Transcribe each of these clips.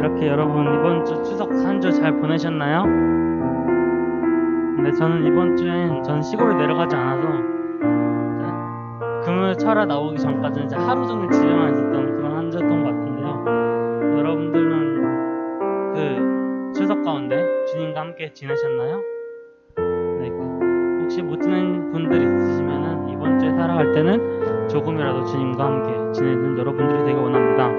이렇게 여러분 이번 주 추석 한 주 잘 보내셨나요? 근데 저는 이번 주엔 전 시골에 내려가지 않아서 금요일 철야 나오기 전까지는 이제 하루 종일 집에만 있었던 그런 한 주였던 것 같은데요. 여러분들은 그 추석 가운데 주님과 함께 지내셨나요? 네, 혹시 못 지낸 분들 있으시면은 이번 주에 살아갈 때는 조금이라도 주님과 함께 지내는 여러분들이 되길 원합니다.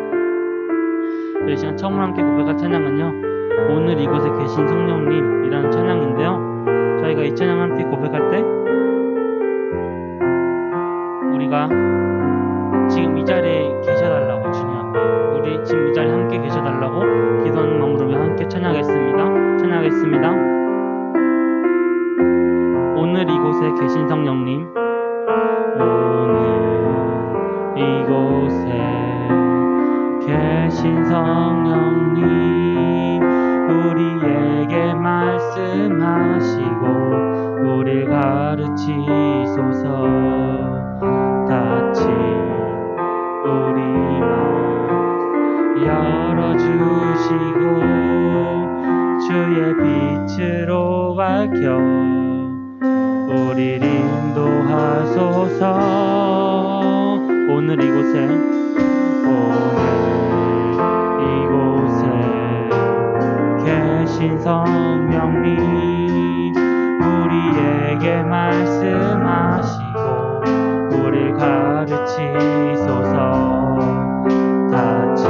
이 시간 처음으로 함께 고백할 찬양은요, 오늘 이곳에 계신 성령님이라는 찬양인데요, 저희가 이 찬양 함께 고백할 때 우리가 지금 이 자리에 계셔달라고, 주님 앞에 우리 지금 이 자리에 함께 계셔달라고 기도하는 마음으로 함께 찬양하겠습니다. 오늘 이곳에 계신 성령님, 오늘 이곳에 계신 성령님, 우리에게 말씀하시고 우릴 가르치소서. 닫힌 우리 마음 열어주시고 주의 빛으로 밝혀 우릴 인도하소서. 오늘 이곳에 계신 성령님, 우리에게 말씀하시고 우릴 가르치소서. 닫힌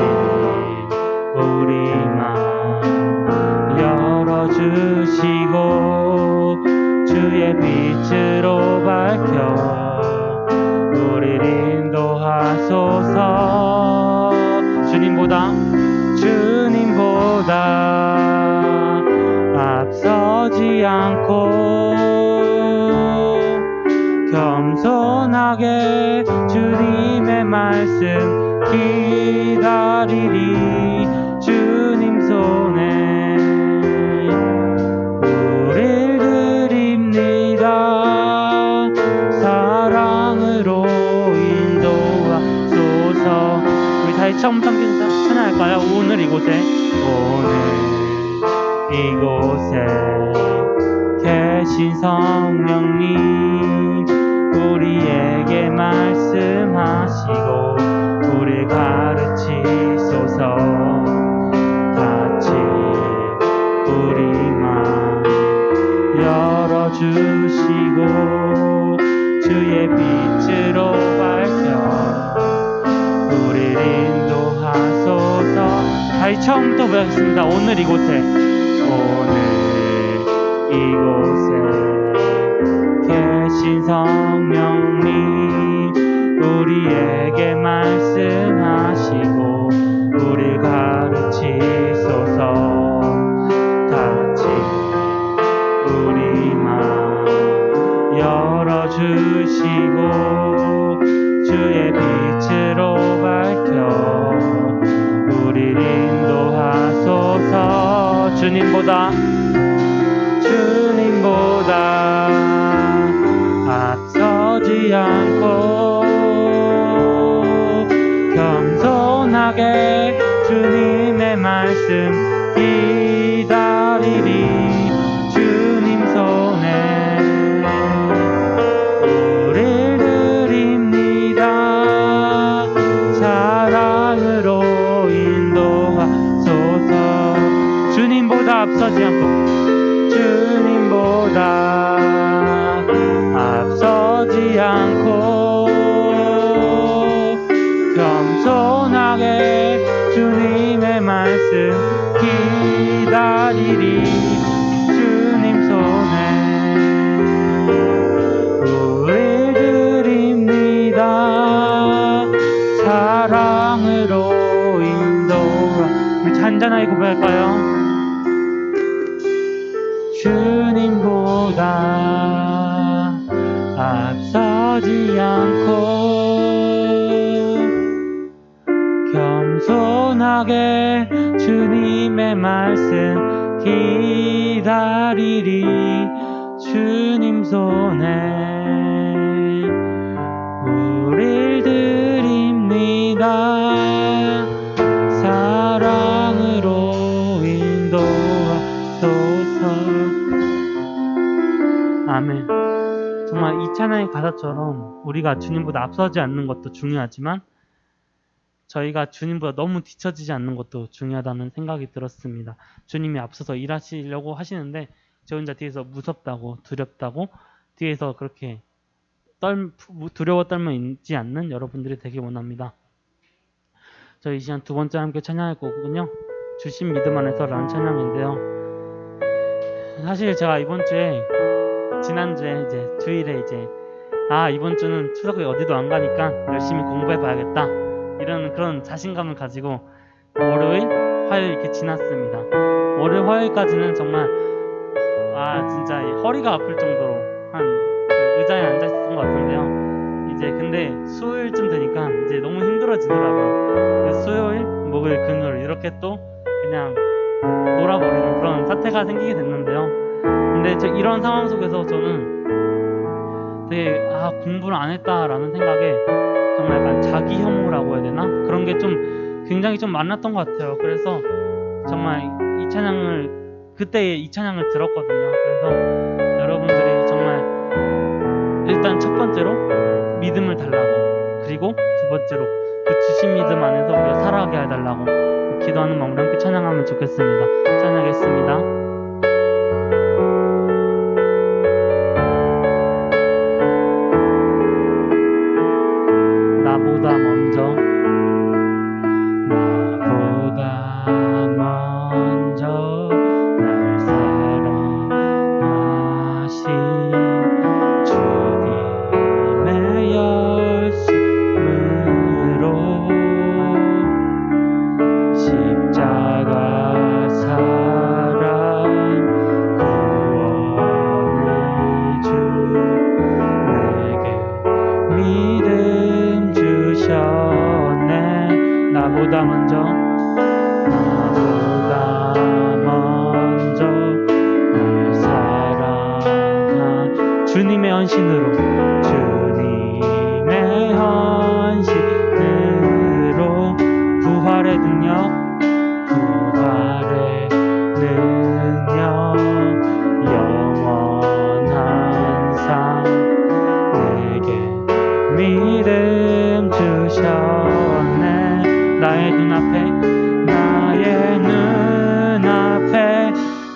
우리 마음 열어주시고 주의 빛으로 밝혀 우릴 인도하소서. 주님보다 앞서지 않고 겸손하게 주님의 말씀 기다리리. 주님 손에 우릴 드립니다. 사랑으로 인도하소서. 우리 다시 처음부터 함께 찬양할까요? 오늘 이곳에 계신 성령님, 우리에게 말씀하시고 우릴 가르치소서. 닫힌 우리 마음 열어주시고 주의 빛으로 밝혀 우릴 인도하소서. 다시 처음부터 보겠습니다. 오늘 이곳에 계신 성령님, 우리에게 말씀하시고 우릴 가르치소서. 닫힌 우리 마음 열어주시고 주의 빛으로 밝혀 우릴 인도하소서. 주님보다 앞서지 않고 겸손하게 주님의 말씀 기다리리. 주님 손에 우릴 드립니다. 사랑으로 인도하소서. 주님보다 앞서지 않고 겸손하게 주님의 말씀 기다리리. 주님 손에 우릴 드립니다. 사랑으로 인도하. 우리 잔잔하게 고백할까요? 주님보다 앞서지 않고 겸손하게 주님의 말씀 기다리리. 주님 손에 우릴 드립니다. 사랑으로 이 찬양의 가사처럼 우리가 주님보다 앞서지 않는 것도 중요하지만 저희가 주님보다 너무 뒤처지지 않는 것도 중요하다는 생각이 들었습니다. 주님이 앞서서 일하시려고 하시는데 저 혼자 뒤에서 무섭다고 두렵다고 뒤에서 그렇게 두려워 떨며 있지 않는 여러분들이 되길 원합니다. 저희 이 시간 두 번째 함께 찬양할 곡은요, 주신 믿음 안에서 라는 찬양인데요. 사실 제가 지난주에 이제 주일에 이번 주는 추석에 어디도 안 가니까 열심히 공부해 봐야겠다 이런 그런 자신감을 가지고 월요일, 화요일 이렇게 지났습니다. 월요일, 화요일까지는 정말 진짜 허리가 아플 정도로 그 의자에 앉아 있었던 것 같은데요. 근데 수요일쯤 되니까 이제 너무 힘들어지더라고요. 수요일, 목요일, 금요일 이렇게 또 그냥 놀아버리는 그런 사태가 생기게 됐는데요. 근데 이런 상황 속에서 저는 되게 공부를 안 했다라는 생각에 정말 약간 자기 혐오라고 해야 되나? 그런 게 굉장히 좀 많았던 것 같아요. 그래서 정말 그때 이 찬양을 들었거든요. 그래서 여러분들이 정말 일단 첫 번째로 믿음을 달라고, 그리고 두 번째로 그 주신 믿음 안에서 우리가 살아가게 해달라고 기도하는 마음으로 함께 찬양하면 좋겠습니다. 찬양하겠습니다. 나보다 먼저 날 사랑하신 주님의 열심으로 십자가 사랑 구원을 주 내게 믿음 주셨네. 나보다 먼저 날 사랑한 주님의 헌신으로 부활의 능력 영원한 상 내게 믿음 주셨네. 나의 눈앞에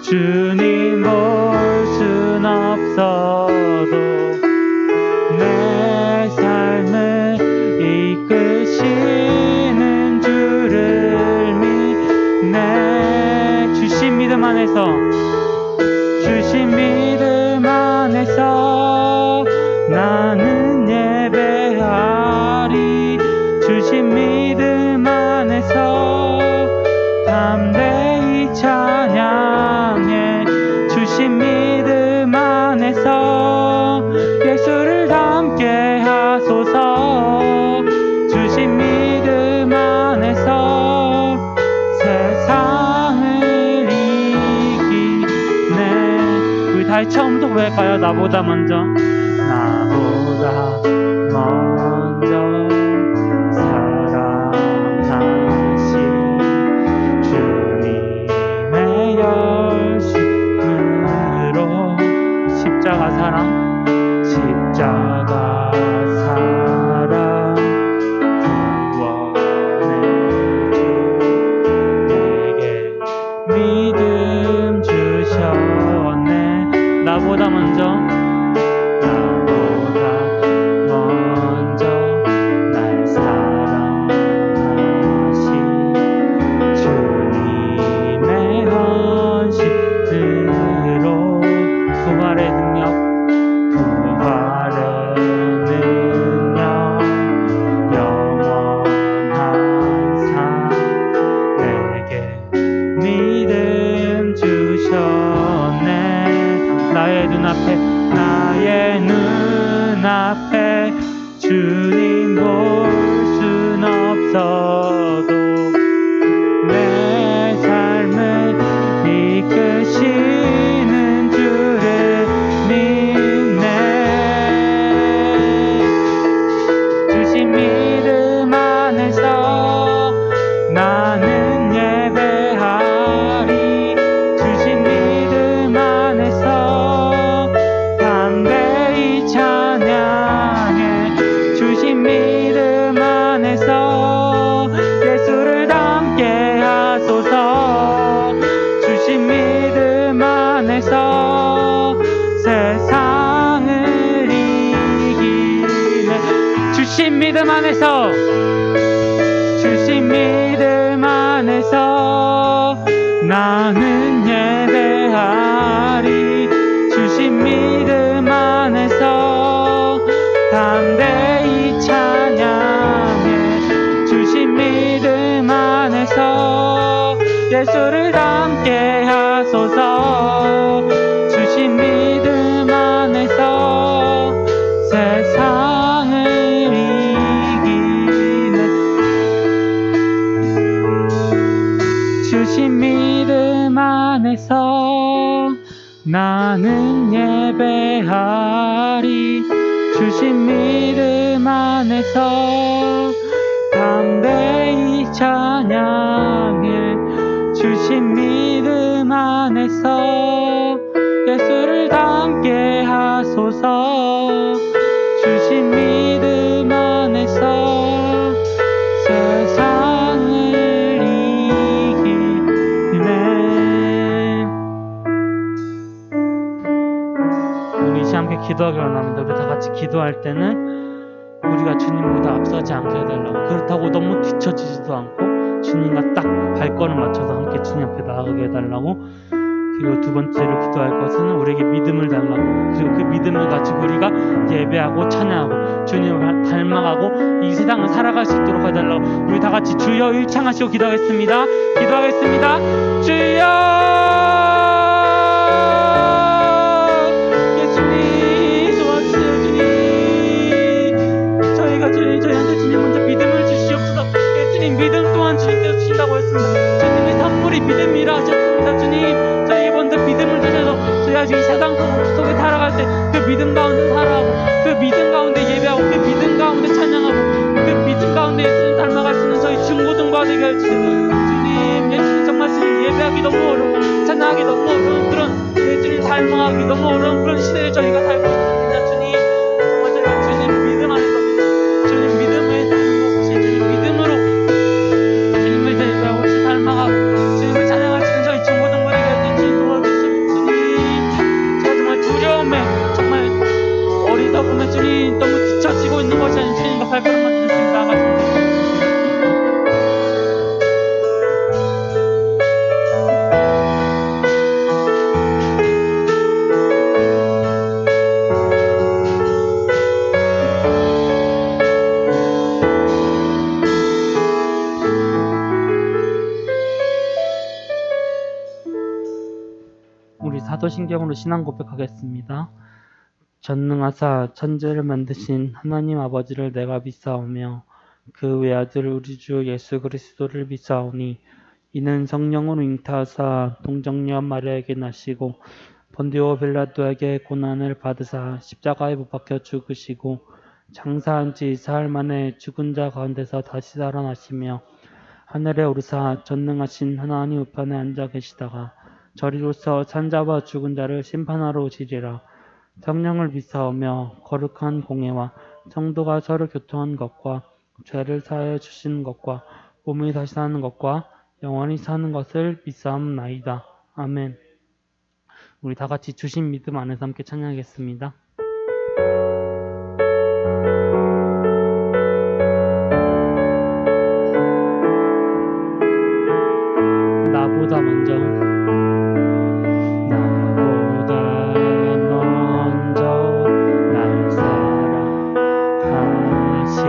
주님 볼 순 없어도 내 삶을 이끄시는 주를 믿네. 주신 믿음 안에서 나는 예배하리. 주신 믿음 안에서 담대히 찬양해. 주신 믿음 안에서 예수를 닮게 하소서. 주신 믿음 안에서 세상을 이기네. 우리 다시 처음부터 고백할까요? 나보다 먼저 사랑하신 주님의 열심으로 십자가 사랑 구원의 주 내게 믿음 주셨네. 나보다 먼저 날 사랑하신 주님의 헌신으로 부활의 능력 영원한 상 내게 믿음 주셨네. 나의 눈앞에 주님 볼 순 없어도 내 삶을 이끄시는 주를 믿네. 주신 믿음 안에서 나는 예배하리. 주신 믿음 안에서 담대히 찬양 주신 믿음 안에서 주신 믿음 안에서 나는 예배하리. 주신 믿음 안에서 담대히 찬양해. 주신 믿음 안에서 예수를 닮게 하소서. 주신 믿음 안에서 세상을 이기네. 주신 믿음 안에서 나는 예배하리. 주신 믿음 안에서 담대히 찬양해. 주신 믿음 안에서 예수를 닮게 하소서. 주신 믿음 안에서 세상을 이기네. 우리 이제 함께 기도하기 원합니다. 우리 다 같이 기도할 때는 우리가 주님보다 앞서지 않게 해달라고, 그렇다고 너무 뒤처지지도 않고 주님과 딱 발걸음 맞춰서 함께 주님 앞에 나아가게 해달라고. 그리고 두 번째로 기도할 것은 우리에게 믿음을 달라고. 그리고 그 믿음을 가지고 우리가 예배하고 찬양하고 주님을 닮아가고 이 세상을 살아갈 수 있도록 해달라고. 우리 다 같이 주여 일창하시고 기도하겠습니다. 기도하겠습니다. 주여, 예수님 도와주세요. 주님, 저희한테 주님 먼저 믿음을 주시옵소서. 예수님 믿음 또한 주님께서 주신다고 했습니다. 주님의 선물이 믿음이라 하셨습니다. 주님, 저희에게 먼저 믿음을 주셔서 저희가 이 세상 속에 살아갈 때 그 믿음 가운데 살아가고, 그 믿음 가운데 예배하고, 그 믿음 가운데 찬양하고, 그 믿음 가운데 예수님 닮아갈 수 있는 저희 중고등부가 되게 해주세요. 주님, 예수님 정말 예배하기 너무 어려워, 찬양하기 너무 어려운 그런 예수님 닮아가기 너무 어려운 그런 시대에 저희가 살고 있습니다. 주님, 정말 저희가 주님 믿음 안에서 주님 믿음을 닮고 혹시 주님 믿음으로 주님을 예배하고 혹시 닮아가고 주님을 찬양할 수 있는 저희 중고등부에게 해주신 도와주시고, 주님, 제가 정말 두려움에 정말 어리다 보면 주님 너무 뒤처지고 있는 것이 아닌 주님과 발걸음 맞추는 주님 나아가십니다. 우리 사도신경으로 신앙 고백하겠습니다. 전능하사 천지를 만드신 하나님 아버지를 내가 믿사오며 그 외아들 우리 주 예수 그리스도를 믿사오니 이는 성령으로 잉타하사 동정녀 마리아에게 나시고 본디오 빌라도에게 고난을 받으사 십자가에 못 박혀 죽으시고 장사한 지 사흘 만에 죽은 자 가운데서 다시 살아나시며 하늘에 오르사 전능하신 하나님 우편에 앉아 계시다가 저리로서 산자와 죽은 자를 심판하러 오시리라. 성령을 믿사오며 거룩한 공예와 성도가 서로 교통한 것과 죄를 사하여 주시는 것과 몸이 다시 사는 것과 영원히 사는 것을 믿사옵나이다. 아멘. 우리 다 같이 주신 믿음 안에서 함께 찬양하겠습니다. 나보다 먼저 날 사랑하신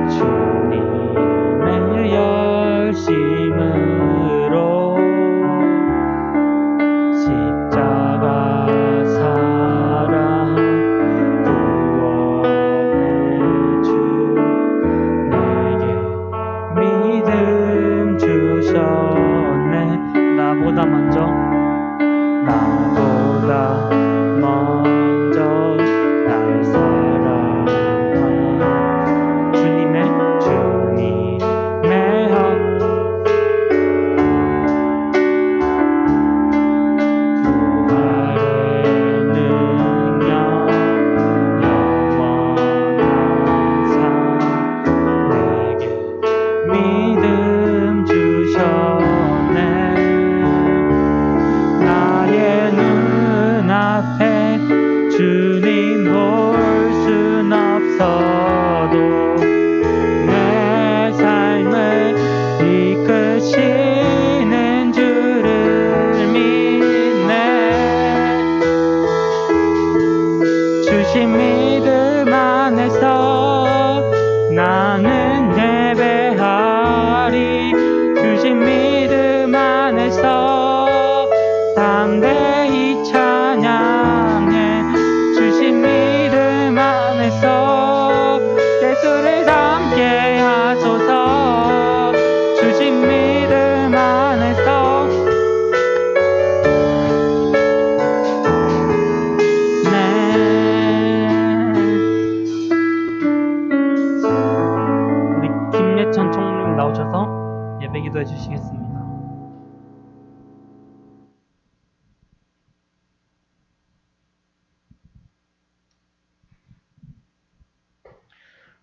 주님의 열심으로 십자가 사랑 구원의 주 내게 믿음 주셨네.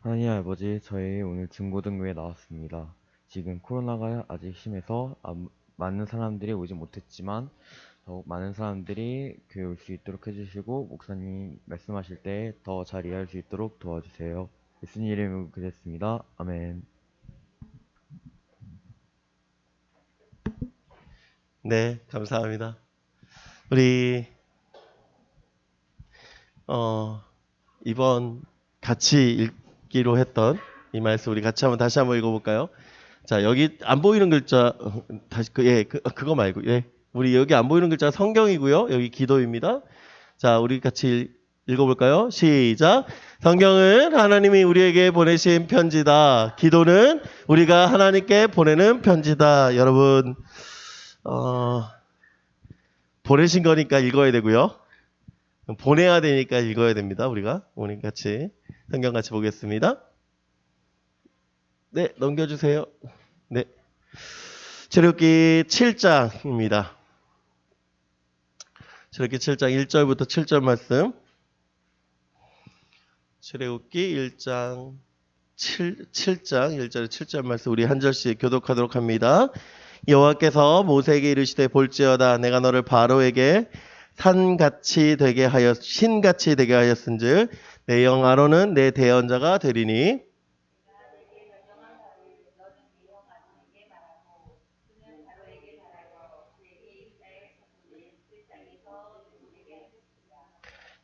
하나님 아버지, 저희 오늘 중고등부에 나왔습니다. 지금 코로나가 아직 심해서 많은 사람들이 오지 못했지만 더욱 많은 사람들이 교회 올 수 있도록 해주시고 목사님 말씀하실 때 더 잘 이해할 수 있도록 도와주세요. 예수님 이름으로 기도했습니다. 아멘. 네, 감사합니다. 우리 이번 같이 읽기로 했던 이 말씀 우리 같이 다시 한번 읽어볼까요? 자, 여기 안 보이는 글자 다시 그거 말고 우리 여기 안 보이는 글자 성경이고요. 여기 기도입니다. 자, 우리 같이 읽어볼까요? 시작. 성경은 하나님이 우리에게 보내신 편지다. 기도는 우리가 하나님께 보내는 편지다. 여러분 보내신 거니까 읽어야 되고요. 보내야 되니까 읽어야 됩니다. 우리가 오늘 같이 성경 같이 보겠습니다. 네, 넘겨주세요. 네, 출애굽기 7장입니다. 출애굽기 7장 1절부터 7절 말씀. 출애굽기 1장 7장 1절 7절 말씀 우리 한 절씩 교독하도록 합니다. 여호와께서 모세에게 이르시되 볼지어다 내가 너를 바로에게 산같이 되게 하였 신같이 되게 하였은즉 내 영 아론은 내 대언자가 되리니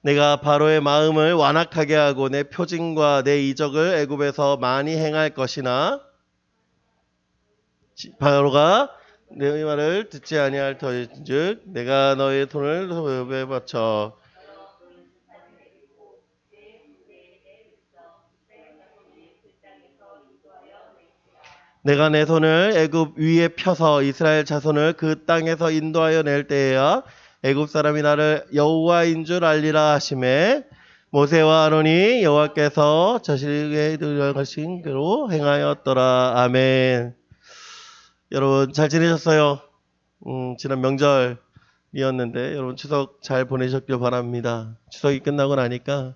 내가 바로의 마음을 완악하게 하고 내 표징과 내 이적을 애굽에서 많이 행할 것이나 바로가 내 말을 듣지 아니할 터인즉 내가 너의 돈을 도읍에 바쳐 내가 내 손을 애굽 위에 펴서 이스라엘 자손을 그 땅에서 인도하여 낼 때에야 애굽 사람이 나를 여호와인 줄 알리라 하시매 모세와 아론이 여호와께서 자신에게 들려가신 대로 행하였더라. 아멘. 여러분 잘 지내셨어요? 지난 명절이었는데 여러분 추석 잘 보내셨길 바랍니다. 추석이 끝나고 나니까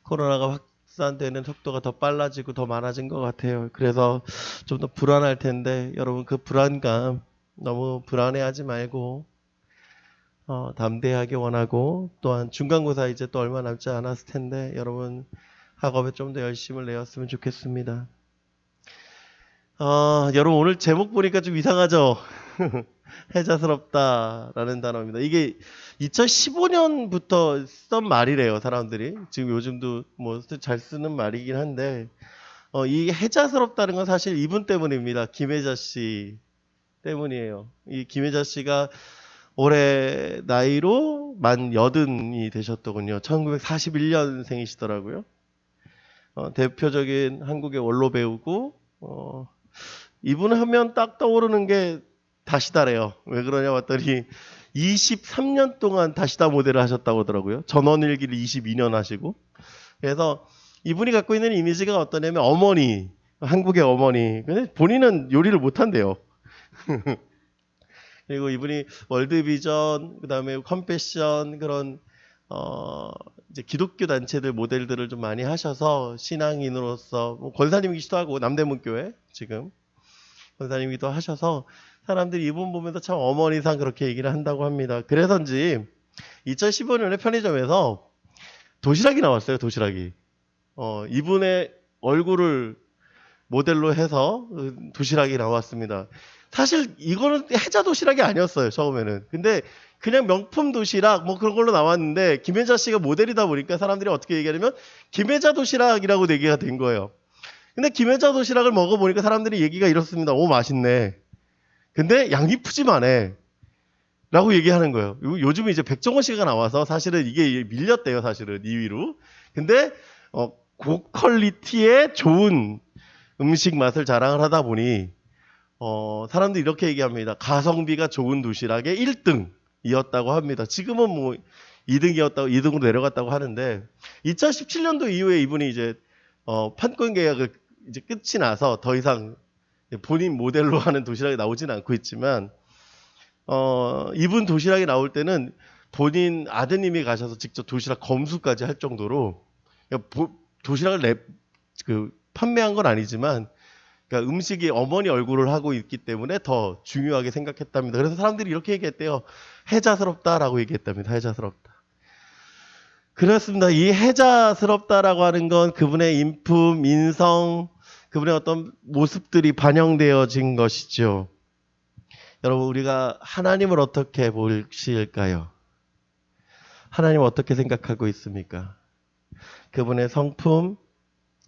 코로나가 확산되는 속도가 더 빨라지고 더 많아진 것 같아요. 그래서 좀 더 불안할 텐데 여러분 그 불안감 너무 불안해하지 말고 담대하게 원하고 또한 중간고사 이제 또 얼마 남지 않았을 텐데 여러분 학업에 좀 더 열심을 내었으면 좋겠습니다. 여러분 오늘 제목 보니까 좀 이상하죠? 해자스럽다라는 단어입니다. 이게 2015년부터 쓰던 말이래요, 사람들이. 지금 요즘도 뭐 잘 쓰는 말이긴 한데, 이 해자스럽다는 건 사실 이분 때문입니다. 김혜자 씨 때문이에요. 이 김혜자 씨가 올해 나이로 만 80이 되셨더군요. 1941년생이시더라고요. 대표적인 한국의 원로 배우고, 이분 하면 딱 떠오르는 게 다시다래요. 왜 그러냐 봤더니 23년 동안 다시다 모델을 하셨다고 하더라고요. 전원일기를 22년 하시고. 그래서 이분이 갖고 있는 이미지가 어떠냐면 어머니, 한국의 어머니. 근데 본인은 요리를 못한대요. 그리고 이분이 월드비전, 그 다음에 컴패션 그런 이제 기독교 단체들 모델들을 좀 많이 하셔서 신앙인으로서 뭐 권사님이기도 하고 남대문교회 지금 권사님이기도 하셔서 사람들이 이분 보면서 참 어머니상 그렇게 얘기를 한다고 합니다. 그래서인지 2015년에 편의점에서 도시락이 나왔어요. 도시락이. 이분의 얼굴을 모델로 해서 도시락이 나왔습니다. 사실 이거는 해자 도시락이 아니었어요. 처음에는. 근데 그냥 명품 도시락 뭐 그런 걸로 나왔는데 김혜자 씨가 모델이다 보니까 사람들이 어떻게 얘기하냐면 김혜자 도시락이라고 얘기가 된 거예요. 근데 김혜자 도시락을 먹어보니까 사람들이 얘기가 이렇습니다. 오 맛있네. 근데 양이 푸짐하네. 라고 얘기하는 거예요. 요즘에 이제 백종원 씨가 나와서 사실은 이게 밀렸대요. 사실은 2위로. 근데 고퀄리티의 좋은 음식 맛을 자랑을 하다 보니 사람들이 이렇게 얘기합니다. 가성비가 좋은 도시락의 1등이었다고 합니다. 지금은 뭐 2등이었다고 2등으로 내려갔다고 하는데 2017년도 이후에 이분이 이제 판권 계약을 이제 끝이 나서 더 이상 본인 모델로 하는 도시락이 나오지는 않고 있지만 이분 도시락이 나올 때는 본인 아드님이 가셔서 직접 도시락 검수까지 할 정도로 도시락을 판매한 건 아니지만 그러니까 음식이 어머니 얼굴을 하고 있기 때문에 더 중요하게 생각했답니다. 그래서 사람들이 이렇게 얘기했대요. 해자스럽다라고 얘기했답니다. 해자스럽다. 그렇습니다. 이 해자스럽다라고 하는 건 그분의 인품, 인성, 그분의 어떤 모습들이 반영되어진 것이죠. 여러분, 우리가 하나님을 어떻게 보실까요? 하나님을 어떻게 생각하고 있습니까? 그분의 성품,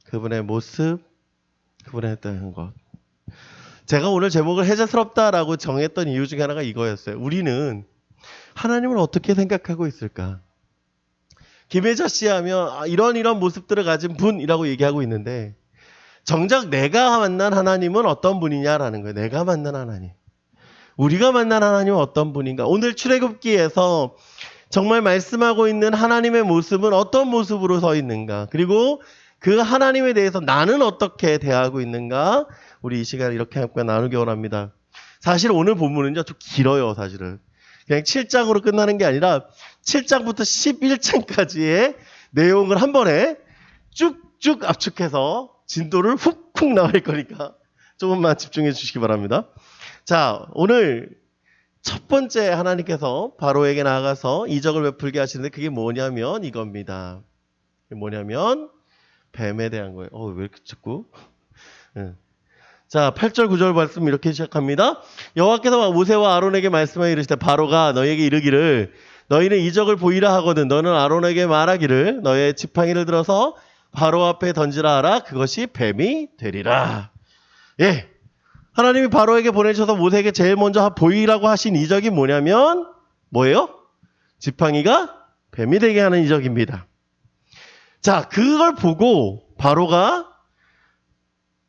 그분의 모습, 그분의 했던 것. 제가 오늘 제목을 해자스럽다라고 정했던 이유 중에 하나가 이거였어요. 우리는 하나님을 어떻게 생각하고 있을까? 김혜자 씨 하면 이런 모습들을 가진 분이라고 얘기하고 있는데 정작 내가 만난 하나님은 어떤 분이냐라는 거예요. 내가 만난 하나님. 우리가 만난 하나님은 어떤 분인가? 오늘 출애굽기에서 정말 말씀하고 있는 하나님의 모습은 어떤 모습으로 서 있는가? 그리고 그 하나님에 대해서 나는 어떻게 대하고 있는가? 우리 이 시간에 이렇게 함께 나누기 원합니다. 사실 오늘 본문은요, 좀 길어요, 사실은. 그냥 7장으로 끝나는 게 아니라 7장부터 11장까지의 내용을 한 번에 쭉쭉 압축해서 진도를 훅훅 나갈 거니까 조금만 집중해 주시기 바랍니다. 자, 오늘 첫 번째 하나님께서 바로에게 나아가서 이적을 베풀게 하시는데 그게 뭐냐면 이겁니다. 뭐냐면 뱀에 대한 거예요. 왜 이렇게 자꾸? 자, 8절 9절 말씀 이렇게 시작합니다. 여호와께서 모세와 아론에게 말씀하여 이르시되 바로가 너희에게 이르기를 너희는 이적을 보이라 하거든 너는 아론에게 말하기를 너의 지팡이를 들어서 바로 앞에 던지라 하라 그것이 뱀이 되리라. 예, 하나님이 바로에게 보내셔서 모세에게 제일 먼저 보이라고 하신 이적이 뭐냐면 뭐예요? 지팡이가 뱀이 되게 하는 이적입니다. 자, 그걸 보고 바로가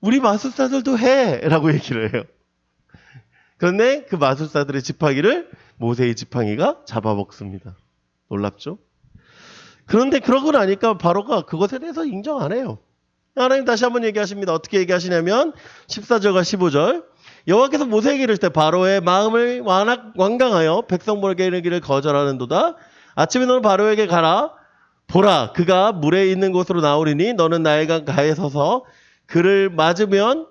우리 마술사들도 해! 라고 얘기를 해요. 그런데 그 마술사들의 지팡이를 모세의 지팡이가 잡아먹습니다. 놀랍죠? 그런데 그러고 나니까 바로가 그것에 대해서 인정 안 해요. 하나님 다시 한번 얘기하십니다. 어떻게 얘기하시냐면 14절과 15절 여호와께서 모세에게 이르시되 바로의 마음을 완강하여 백성에게 이르기를 거절하는도다. 아침에 너는 바로에게 가라. 보라 그가 물에 있는 곳으로 나오리니 너는 나일강 가에 서서 그를 맞으면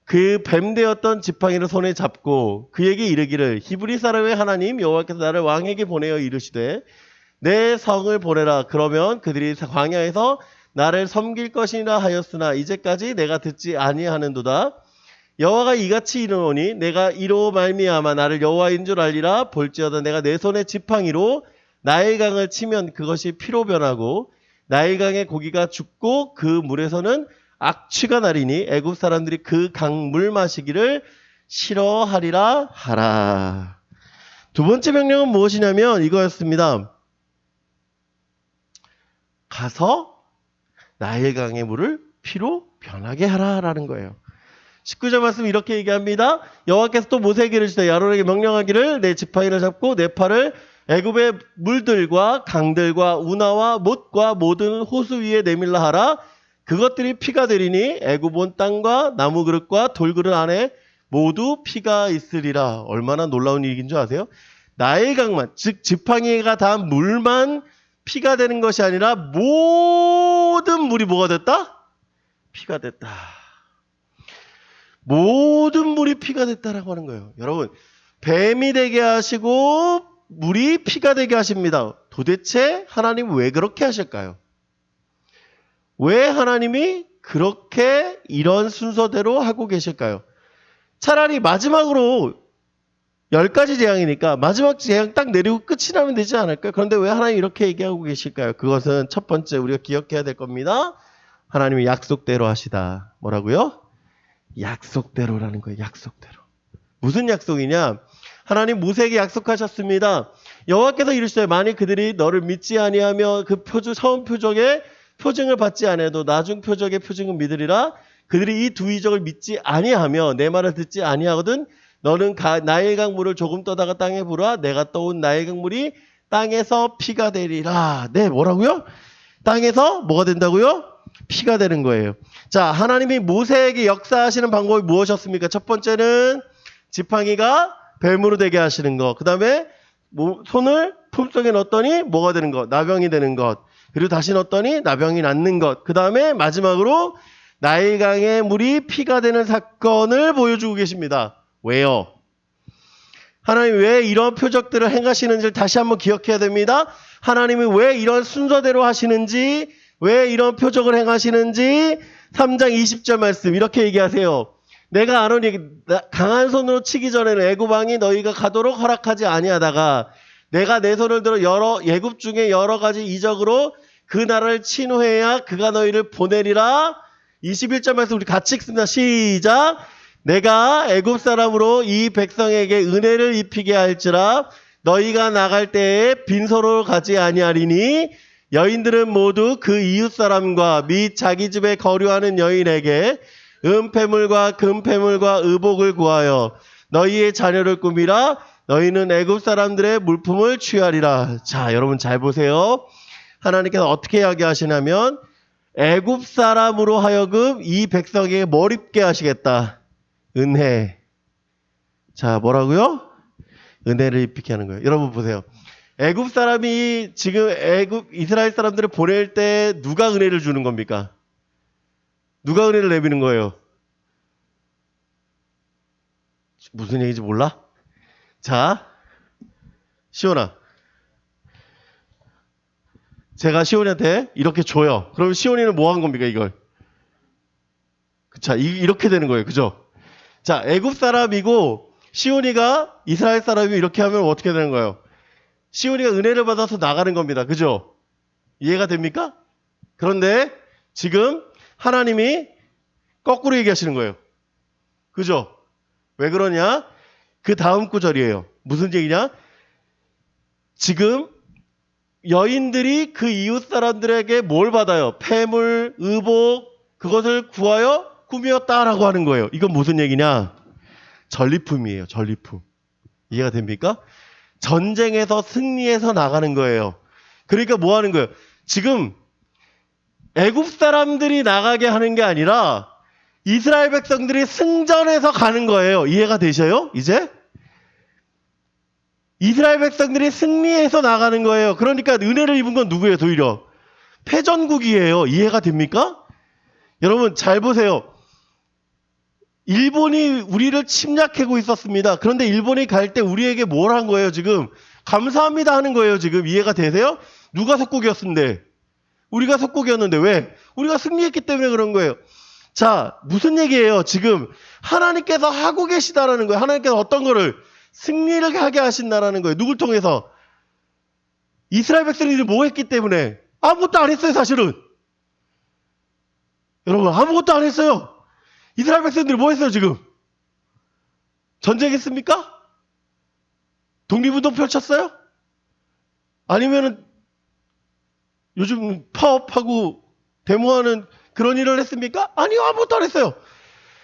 그 뱀 되었던 지팡이를 손에 잡고 그에게 이르기를 히브리 사람의 하나님 여호와께서 나를 왕에게 보내어 이르시되 내 성을 보내라. 그러면 그들이 광야에서 나를 섬길 것이라 하였으나 이제까지 내가 듣지 아니하는도다. 여호와가 이같이 이르노니 내가 이로 말미암아 나를 여호와인 줄 알리라. 볼지어다 내가 내 손에 지팡이로 나일강을 치면 그것이 피로 변하고 나일강의 고기가 죽고 그 물에서는 악취가 나리니 애굽 사람들이 그 강 물 마시기를 싫어하리라 하라. 두 번째 명령은 무엇이냐면 이거였습니다. 가서 나일강의 물을 피로 변하게 하라라는 거예요. 19절 말씀 이렇게 얘기합니다. 여호와께서 또 모세에게 이르시되 아론에게 명령하기를 내 지팡이를 잡고 내 팔을 애굽의 물들과 강들과 운하와 못과 모든 호수 위에 내밀라 하라. 그것들이 피가 되리니 애굽 온 땅과 나무 그릇과 돌 그릇 안에 모두 피가 있으리라. 얼마나 놀라운 일인 줄 아세요? 나일강만 즉 지팡이가 단 물만 피가 되는 것이 아니라 모든 물이 뭐가 됐다? 피가 됐다. 모든 물이 피가 됐다라고 하는 거예요. 여러분, 뱀이 되게 하시고 물이 피가 되게 하십니다. 도대체 하나님 왜 그렇게 하실까요? 왜 하나님이 그렇게 이런 순서대로 하고 계실까요? 차라리 마지막으로 10가지 재앙이니까 마지막 재앙 딱 내리고 끝이 나면 되지 않을까요? 그런데 왜 하나님이 이렇게 얘기하고 계실까요? 그것은 첫 번째 우리가 기억해야 될 겁니다. 하나님이 약속대로 하시다. 뭐라고요? 약속대로라는 거예요. 약속대로. 무슨 약속이냐? 하나님 모세에게 약속하셨습니다. 여호와께서 이르시되 만일 그들이 너를 믿지 아니하며 그 처음 표적의 표징을 받지 아니해도 나중 표적의 표징은 믿으리라. 그들이 이 두 이적을 믿지 아니하며 내 말을 듣지 아니하거든 너는 나일강 물을 조금 떠다가 땅에 부으라. 내가 떠온 나일강 물이 땅에서 피가 되리라. 네, 뭐라고요? 땅에서 뭐가 된다고요? 피가 되는 거예요. 자, 하나님이 모세에게 역사하시는 방법이 무엇이었습니까? 첫 번째는 지팡이가 뱀으로 되게 하시는 것. 그 다음에 손을 품속에 넣었더니 뭐가 되는 것? 나병이 되는 것. 그리고 다시 넣었더니 나병이 낫는 것. 그 다음에 마지막으로 나일강의 물이 피가 되는 사건을 보여주고 계십니다. 왜요? 하나님 왜 이런 표적들을 행하시는지를 다시 한번 기억해야 됩니다. 하나님이 왜 이런 순서대로 하시는지, 왜 이런 표적을 행하시는지 3장 20절 말씀 이렇게 얘기하세요. 내가 아노니 강한 손으로 치기 전에는 애굽 왕이 너희가 가도록 허락하지 아니하다가 내가 내 손을 들어 애굽 중에 여러 가지 이적으로 그 나라를 친호해야 그가 너희를 보내리라. 21절 말씀 우리 같이 읽습니다. 시작. 내가 애굽 사람으로 이 백성에게 은혜를 입히게 할지라 너희가 나갈 때에 빈손으로 가지 아니하리니 여인들은 모두 그 이웃 사람과 및 자기 집에 거류하는 여인에게 은폐물과 금폐물과 의복을 구하여 너희의 자녀를 꾸미라. 너희는 애굽 사람들의 물품을 취하리라. 자, 여러분 잘 보세요. 하나님께서 어떻게 이야기하시냐면 애굽 사람으로 하여금 이 백성에게 뭘 입게 하시겠다. 은혜. 자, 뭐라고요? 은혜를 입히게 하는 거예요. 여러분 보세요. 애굽 사람이 지금 이스라엘 사람들을 보낼 때 누가 은혜를 주는 겁니까? 누가 은혜를 내비는 거예요? 무슨 얘기인지 몰라? 자, 시온아. 제가 시온이한테 이렇게 줘요. 그럼 시온이는 뭐 한 겁니까, 이걸? 자, 이렇게 되는 거예요. 그죠? 자, 애굽 사람이고 시온이가 이스라엘 사람이 이렇게 하면 어떻게 되는 거예요? 시온이가 은혜를 받아서 나가는 겁니다. 그죠? 이해가 됩니까? 그런데 지금 하나님이 거꾸로 얘기하시는 거예요. 그죠? 왜 그러냐? 그 다음 구절이에요. 무슨 얘기냐? 지금 여인들이 그 이웃 사람들에게 뭘 받아요? 폐물, 의복, 그것을 구하여 꾸몄다라고 하는 거예요. 이건 무슨 얘기냐? 전리품이에요. 전리품. 이해가 됩니까? 전쟁에서 승리해서 나가는 거예요. 그러니까 뭐 하는 거예요? 지금 애굽 사람들이 나가게 하는 게 아니라 이스라엘 백성들이 승전해서 가는 거예요. 이해가 되셔요? 이제? 이스라엘 백성들이 승리해서 나가는 거예요. 그러니까 은혜를 입은 건 누구예요? 도리어 패전국이에요. 이해가 됩니까? 여러분 잘 보세요. 일본이 우리를 침략하고 있었습니다. 그런데 일본이 갈 때 우리에게 뭘 한 거예요? 지금 감사합니다 하는 거예요. 지금 이해가 되세요? 누가 속국이었는데? 우리가 속국이었는데 왜? 우리가 승리했기 때문에 그런 거예요. 자, 무슨 얘기예요? 지금 하나님께서 하고 계시다라는 거예요. 하나님께서 어떤 거를 승리를 하게 하신다라는 거예요. 누굴 통해서? 이스라엘 백성들이 뭐 했기 때문에? 아무것도 안 했어요, 사실은. 여러분, 아무것도 안 했어요. 이스라엘 백성들이 뭐 했어요, 지금? 전쟁했습니까? 독립운동 펼쳤어요? 아니면은 요즘 파업하고 데모하는 그런 일을 했습니까? 아니요, 아무것도 안 했어요.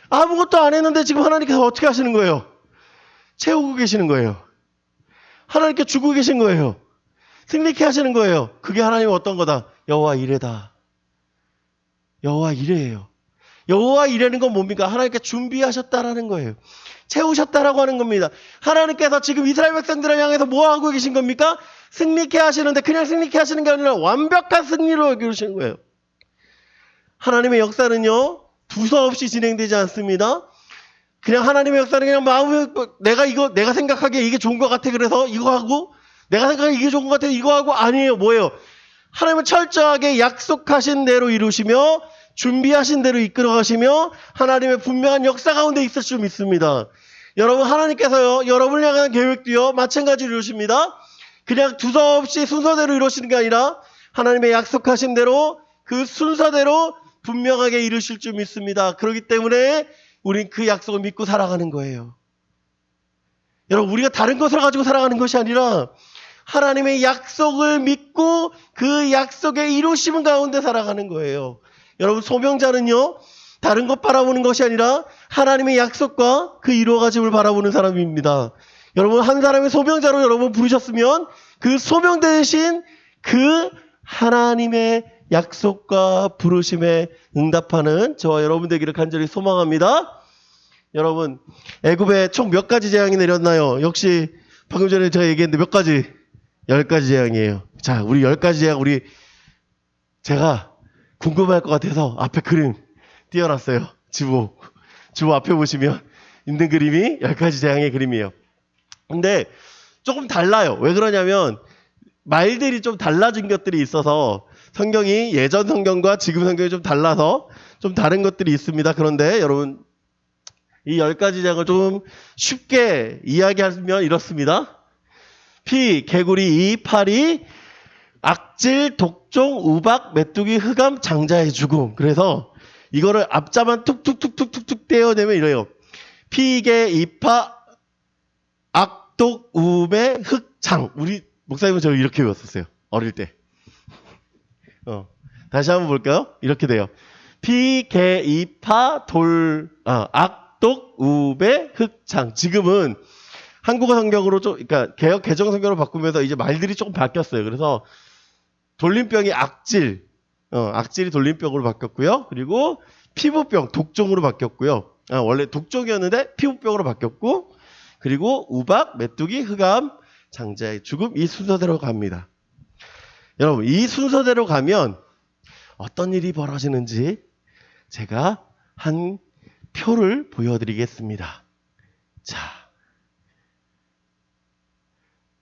아무것도 안 했는데 지금 하나님께서 어떻게 하시는 거예요? 채우고 계시는 거예요. 하나님께 주고 계신 거예요. 승리케 하시는 거예요. 그게 하나님의 어떤 거다? 여호와 이레다. 여호와 이레예요. 여호와 이레는 건 뭡니까? 하나님께 준비하셨다라는 거예요. 채우셨다라고 하는 겁니다. 하나님께서 지금 이스라엘 백성들을 향해서 뭐 하고 계신 겁니까? 승리케 하시는데 그냥 승리케 하시는 게 아니라 완벽한 승리로 이루시는 거예요. 하나님의 역사는요, 두서없이 진행되지 않습니다. 그냥 하나님의 역사는 그냥 마음에 내가 생각하기에 이게 좋은 것 같아 그래서 이거 하고 내가 생각하기에 이게 좋은 것 같아 이거 하고 아니에요. 뭐예요? 하나님은 철저하게 약속하신 대로 이루시며 준비하신 대로 이끌어 가시며 하나님의 분명한 역사 가운데 있을 줄 믿습니다. 여러분 하나님께서요 여러분을 향한 계획도요 마찬가지로 이루십니다. 그냥 두서없이 순서대로 이루시는 게 아니라 하나님의 약속하신 대로 그 순서대로 분명하게 이루실 줄 믿습니다. 그렇기 때문에 우린 그 약속을 믿고 살아가는 거예요. 여러분 우리가 다른 것을 가지고 살아가는 것이 아니라 하나님의 약속을 믿고 그 약속의 이루심은 가운데 살아가는 거예요. 여러분 소명자는요 다른 것 바라보는 것이 아니라 하나님의 약속과 그 이루어가짐을 바라보는 사람입니다. 여러분 한 사람의 소명자로 여러분 부르셨으면 그 소명 대신 그 하나님의 약속과 부르심에 응답하는 저와 여러분 되기를 간절히 소망합니다. 여러분 애굽에 총 몇 가지 재앙이 내렸나요? 역시 방금 전에 제가 얘기했는데 몇 가지? 10가지 재앙이에요. 자, 우리 10가지 재앙 우리 제가 궁금할 것 같아서 앞에 그림 띄워놨어요. 지보 앞에 보시면 있는 그림이 10가지 재앙의 그림이에요. 근데 조금 달라요. 왜 그러냐면 말들이 좀 달라진 것들이 있어서 성경이 예전 성경과 지금 성경이 좀 달라서 좀 다른 것들이 있습니다. 그런데 여러분 이 10가지 재앙을 좀 쉽게 이야기하면 이렇습니다. 피, 개구리, 이, 파리, 악질, 독종, 우박, 메뚜기, 흑암, 장자의 죽음. 그래서 이거를 앞자만 툭툭툭툭툭툭 떼어내면 이래요. 피개, 이파, 악독, 우매, 흑장. 우리 목사님은 저 이렇게 배웠었어요. 어릴 때. 다시 한번 볼까요? 이렇게 돼요. 피, 개, 이파, 악독, 우매, 흑장. 지금은 한국어 성경으로 그러니까 개역 개정 성경으로 바꾸면서 이제 말들이 조금 바뀌었어요. 그래서 돌림병이 악질이 돌림병으로 바뀌었고요. 그리고 피부병, 독종으로 바뀌었고요. 원래 독종이었는데 피부병으로 바뀌었고, 그리고 우박, 메뚜기, 흑암, 장자의 죽음, 이 순서대로 갑니다. 여러분, 이 순서대로 가면 어떤 일이 벌어지는지 제가 한 표를 보여드리겠습니다. 자,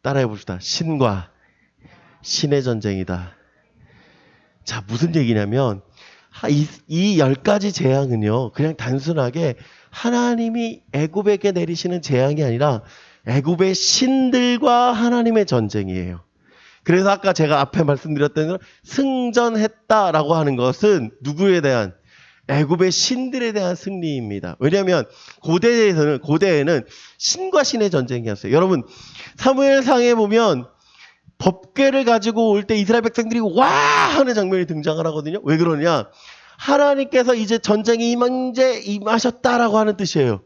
따라해 봅시다. 신과 신의 전쟁이다. 자, 무슨 얘기냐면 이 10가지 재앙은요, 그냥 단순하게 하나님이 애굽에게 내리시는 재앙이 아니라 애굽의 신들과 하나님의 전쟁이에요. 그래서 아까 제가 앞에 말씀드렸던 대로 승전했다라고 하는 것은 누구에 대한? 애굽의 신들에 대한 승리입니다. 왜냐하면 고대에는 신과 신의 전쟁이었어요. 여러분, 사무엘상에 보면 법궤를 가지고 올 때 이스라엘 백성들이 와 하는 장면이 등장을 하거든요. 왜 그러냐? 하나님께서 이제 전쟁이 임하셨다라고 하는 뜻이에요.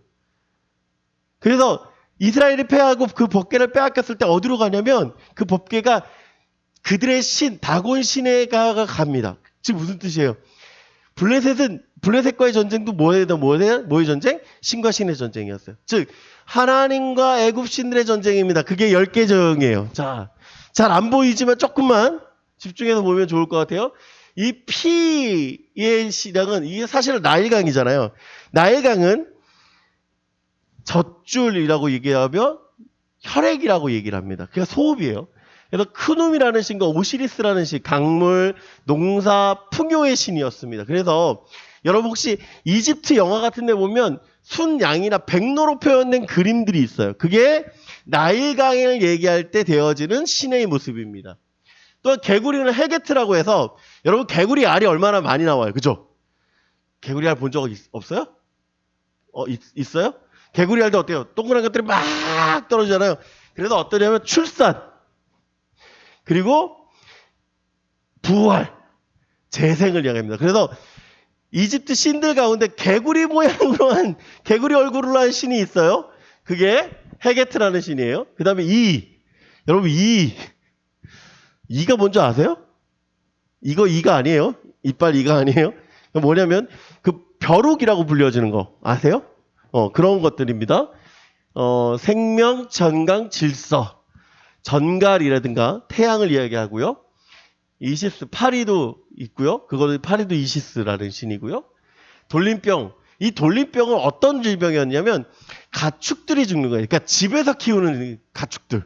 그래서 이스라엘이 패하고 그 법궤를 빼앗겼을 때 어디로 가냐면 그 법궤가 그들의 신, 다곤 신에 갑니다. 지금 무슨 뜻이에요? 블레셋과의 전쟁도 뭐의 전쟁? 신과 신의 전쟁이었어요. 즉 하나님과 애굽 신들의 전쟁입니다. 그게 10개 전이에요. 자, 잘 안 보이지만 조금만 집중해서 보면 좋을 것 같아요. 이 피의 시량은 이게 사실은 나일강이잖아요. 나일강은 젖줄이라고 얘기하며 혈액이라고 얘기를 합니다. 그게 소읍이에요. 그래서 크눔이라는 신과 오시리스라는 신, 강물, 농사, 풍요의 신이었습니다. 그래서 여러분 혹시 이집트 영화 같은 데 보면 순양이나 백로로 표현된 그림들이 있어요. 그게 나일강을 얘기할 때 되어지는 신의 모습입니다. 또한 개구리는 헤게트라고 해서 여러분 개구리 알이 얼마나 많이 나와요. 그죠? 개구리 알 본 적 없어요? 있어요? 개구리 알도 어때요? 동그란 것들이 막 떨어지잖아요. 그래서 어떠냐면 출산, 그리고 부활, 재생을 이야기합니다. 그래서 이집트 신들 가운데 개구리 모양으로 한, 개구리 얼굴로 한 신이 있어요. 그게 헤게트라는 신이에요. 그 다음에 여러분 이가 뭔지 아세요? 이거 이가 아니에요. 이빨 이가 아니에요. 뭐냐면 그 벼룩이라고 불려지는 거 아세요? 그런 것들입니다. 생명, 전강, 질서, 전갈이라든가 태양을 이야기하고요. 이시스, 파리도 있고요. 그거는 파리도 이시스라는 신이고요. 돌림병, 이 돌림병은 어떤 질병이었냐면 가축들이 죽는 거예요. 그러니까 집에서 키우는 가축들.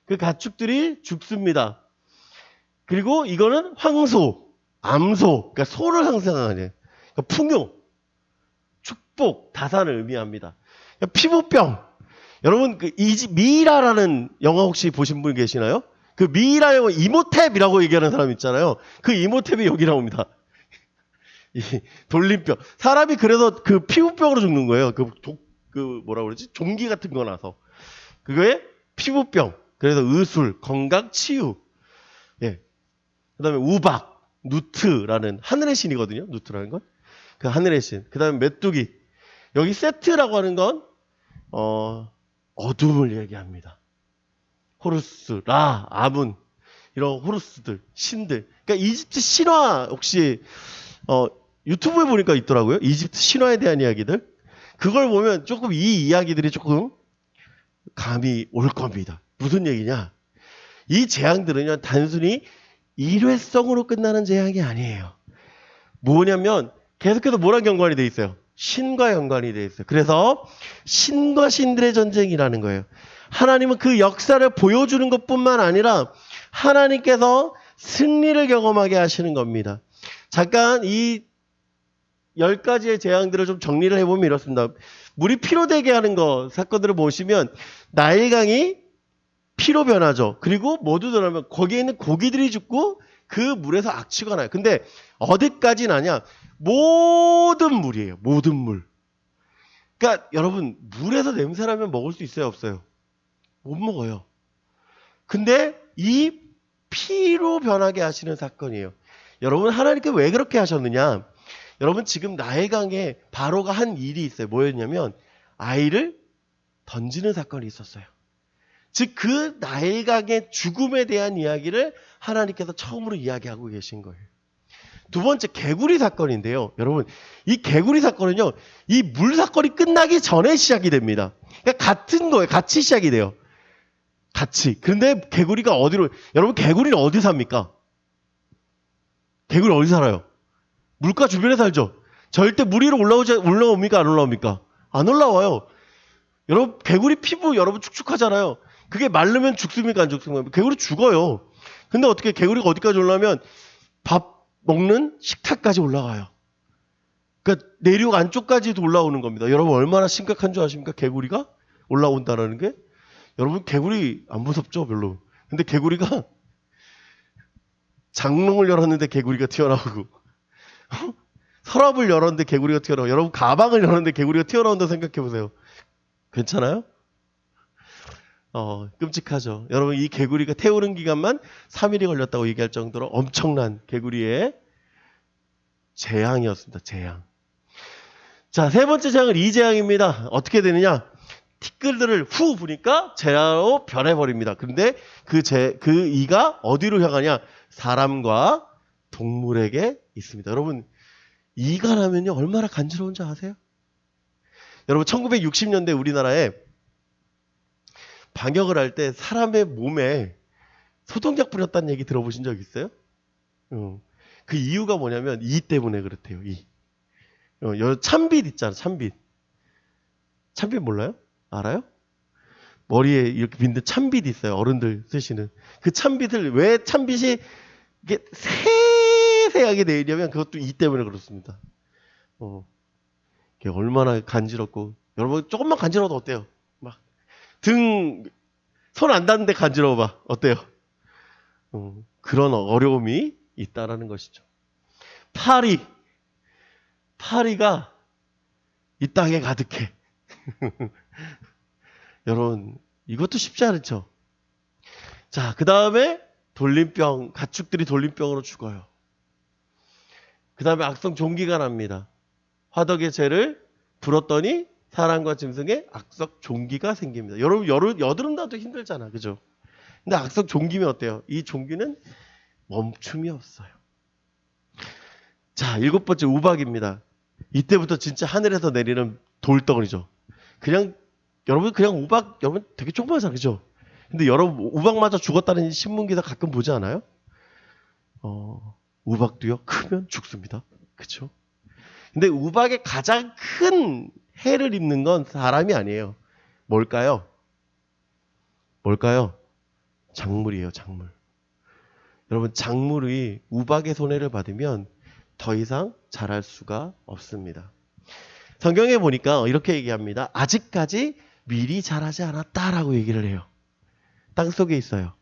그 가축들이 죽습니다. 그리고 이거는 황소, 암소, 그러니까 소를 상징하는, 그러니까 풍요, 축복, 다산을 의미합니다. 그러니까 피부병. 여러분 그 미이라라는 영화 혹시 보신 분 계시나요? 그 미이라 영화 이모탭이라고 얘기하는 사람 있잖아요. 그 이모탭이 여기 나옵니다. 이 돌림병. 사람이 그래서 그 피부병으로 죽는 거예요. 뭐라고 그러지? 종기 같은 거 나서. 그거에 피부병. 그래서 의술, 건강, 치유. 예. 그 다음에 우박, 누트라는 하늘의 신이거든요. 누트라는 건. 그 하늘의 신. 그 다음에 메뚜기. 여기 세트라고 하는 건, 어둠을 얘기합니다. 호루스, 라, 아문. 이런 호루스들, 신들. 그러니까 이집트 신화 혹시, 유튜브에 보니까 있더라고요. 이집트 신화에 대한 이야기들. 그걸 보면 조금 이 이야기들이 조금 감이 올 겁니다. 무슨 얘기냐? 이 재앙들은요, 단순히 일회성으로 끝나는 재앙이 아니에요. 뭐냐면 계속해서 뭐랑 연관이 돼 있어요? 신과 연관이 돼 있어요. 그래서 신과 신들의 전쟁이라는 거예요. 하나님은 그 역사를 보여주는 것뿐만 아니라 하나님께서 승리를 경험하게 하시는 겁니다. 잠깐 이 10가지의 재앙들을 좀 정리를 해보면 이렇습니다. 물이 피로 되게 하는 사건들을 보시면 나일강이 피로 변하죠. 그리고 모두 드러나면 거기에 있는 고기들이 죽고 그 물에서 악취가 나요. 근데 어디까지 나냐? 모든 물이에요. 모든 물. 그러니까 여러분 물에서 냄새나면 먹을 수 있어요? 없어요? 못 먹어요. 근데 이 피로 변하게 하시는 사건이에요. 여러분 하나님께 왜 그렇게 하셨느냐? 여러분 지금 나일강에 바로가 한 일이 있어요. 뭐였냐면 아이를 던지는 사건이 있었어요. 즉 그 나일강의 죽음에 대한 이야기를 하나님께서 처음으로 이야기하고 계신 거예요. 두 번째 개구리 사건인데요. 여러분 이 개구리 사건은요. 이 물 사건이 끝나기 전에 시작이 됩니다. 그러니까 같은 거예요. 같이 시작이 돼요. 같이. 그런데 개구리가 어디로 여러분 개구리는 어디 삽니까? 개구리 어디 살아요? 물가 주변에 살죠. 절대 물 위로 올라옵니까? 안 올라옵니까? 안 올라와요. 여러분 개구리 피부 여러분 축축하잖아요. 그게 마르면 죽습니까? 안 죽습니까? 개구리 죽어요. 근데 어떻게 개구리가 어디까지 올라오면 밥 먹는 식탁까지 올라가요. 그러니까 내륙 안쪽까지도 올라오는 겁니다. 여러분 얼마나 심각한 줄 아십니까? 개구리가 올라온다라는 게? 여러분 개구리 안 무섭죠? 별로. 근데 개구리가 장롱을 열었는데 개구리가 튀어나오고 서랍을 열었는데 개구리가 튀어나오고 여러분 가방을 열었는데 개구리가 튀어나온다 생각해 보세요. 괜찮아요? 끔찍하죠. 여러분 이 개구리가 태우는 기간만 3일이 걸렸다고 얘기할 정도로 엄청난 개구리의 재앙이었습니다. 재앙. 자, 세 번째 재앙은 이 재앙입니다. 어떻게 되느냐? 티끌들을 후 부니까 재앙으로 변해버립니다. 그런데 그 이가 어디로 향하냐? 사람과 동물에게 있습니다. 여러분 이가 나면요 얼마나 간지러운지 아세요? 여러분 1960년대 우리나라에 방역을 할 때 사람의 몸에 소독약 뿌렸다는 얘기 들어보신 적 있어요? 그 이유가 뭐냐면 이 때문에 그렇대요. 이. 참빗 있잖아. 참빗. 참빗 몰라요? 알아요? 머리에 이렇게 빈든 참빗 있어요. 어른들 쓰시는. 그 참빗을 왜 참빗이 이게 세세하게 내리냐면 그것도 이 때문에 그렇습니다. 이게 얼마나 간지럽고 여러분 조금만 간지러워도 어때요? 막 손 안 닿는데 간지러워봐. 어때요? 그런 어려움이 있다라는 것이죠. 파리가 이 땅에 가득해. 여러분 이것도 쉽지 않죠. 자, 그 다음에 돌림병, 가축들이 돌림병으로 죽어요. 그 다음에 악성 종기가 납니다. 화덕의 재를 불었더니 사람과 짐승에 악성 종기가 생깁니다. 여러분 여드름 나도 힘들잖아, 그죠? 근데 악성 종기면 어때요? 이 종기는 멈춤이 없어요. 자, 7번째 우박입니다. 이때부터 진짜 하늘에서 내리는 돌덩이죠. 여러분 우박 여러분 되게 조그마하잖아요, 그죠? 근데 여러분 우박마저 죽었다는 신문 기사 가끔 보지 않아요? 우박도요 크면 죽습니다, 그렇죠? 근데 우박의 가장 큰 해를 입는 건 사람이 아니에요. 뭘까요? 작물이에요, 작물. 여러분 작물이 우박의 손해를 받으면 더 이상 자랄 수가 없습니다. 성경에 보니까 이렇게 얘기합니다. 아직까지 밀이 자라지 않았다라고 얘기를 해요. 땅 속에 있어요.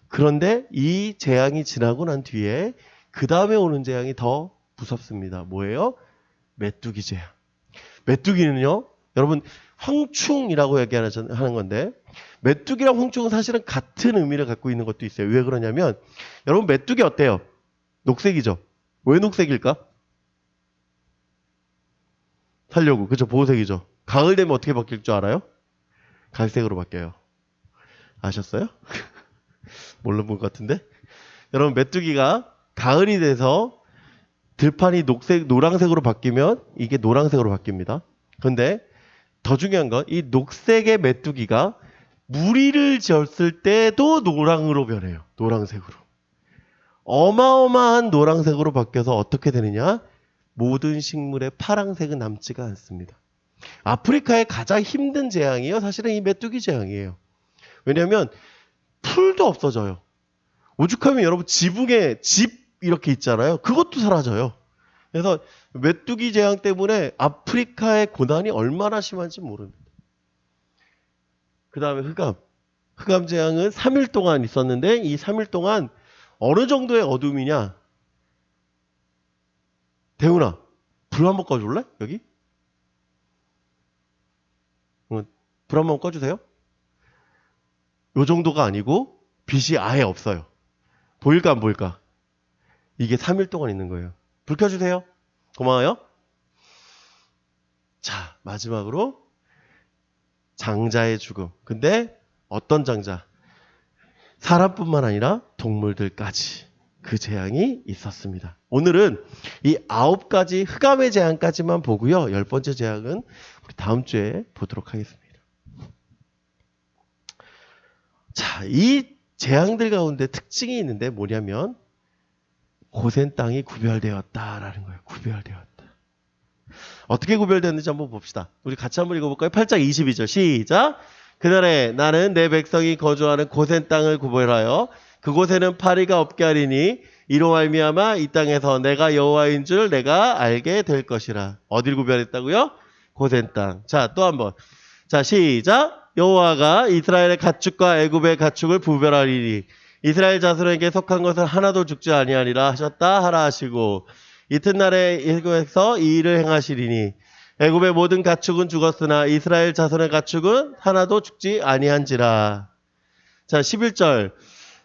그런데 이 재앙이 지나고 난 뒤에 그 다음에 오는 재앙이 더 무섭습니다. 뭐예요? 메뚜기 재앙. 메뚜기는요, 여러분 황충이라고 얘기하는 건데 메뚜기랑 황충은 사실은 같은 의미를 갖고 있는 것도 있어요. 왜 그러냐면 여러분 메뚜기 어때요? 녹색이죠. 왜 녹색일까? 살려고. 그죠? 보호색이죠. 가을 되면 어떻게 바뀔 줄 알아요? 갈색으로 바뀌어요. 아셨어요? 모르는 것 같은데? 여러분 메뚜기가 가을이 돼서 들판이 노란색으로 바뀌면 이게 노란색으로 바뀝니다. 그런데 더 중요한 건 이 녹색의 메뚜기가 무리를 지었을 때도 노랑으로 변해요. 노란색으로. 어마어마한 노란색으로 바뀌어서 어떻게 되느냐? 모든 식물의 파란색은 남지가 않습니다. 아프리카의 가장 힘든 재앙이요. 사실은 이 메뚜기 재앙이에요. 왜냐하면 풀도 없어져요. 오죽하면 여러분 지붕에 집 이렇게 있잖아요. 그것도 사라져요. 그래서 메뚜기 재앙 때문에 아프리카의 고난이 얼마나 심한지 모릅니다. 그 다음에 흑암. 흑암 재앙은 3일 동안 있었는데 이 3일 동안 어느 정도의 어둠이냐? 대훈아, 불 한번 꺼줄래? 여기? 불 한번 꺼주세요. 요 정도가 아니고 빛이 아예 없어요. 보일까 안 보일까? 이게 3일 동안 있는 거예요. 불 켜주세요. 고마워요. 자, 마지막으로 장자의 죽음. 근데 어떤 장자? 사람뿐만 아니라 동물들까지 그 재앙이 있었습니다. 오늘은 이 9가지 흑암의 재앙까지만 보고요. 10번째 재앙은 우리 다음 주에 보도록 하겠습니다. 자, 이 재앙들 가운데 특징이 있는데 뭐냐면 고센 땅이 구별되었다라는 거예요. 구별되었다. 어떻게 구별되었는지 한번 봅시다. 우리 같이 한번 읽어볼까요? 8장 22절 시작. 그날에 나는 내 백성이 거주하는 고센 땅을 구별하여 그곳에는 파리가 없게 하리니 이로 말미암아 이 땅에서 내가 여호와인 줄 내가 알게 될 것이라. 어딜 구별했다고요? 고센 땅. 자, 또 한번. 자, 시작. 여호와가 이스라엘의 가축과 애굽의 가축을 구별하리니 이스라엘 자손에게 속한 것은 하나도 죽지 아니하리라 하셨다 하라 하시고 이튿날에 애굽에서 이 일을 행하시리니 애굽의 모든 가축은 죽었으나 이스라엘 자손의 가축은 하나도 죽지 아니한지라. 자, 11절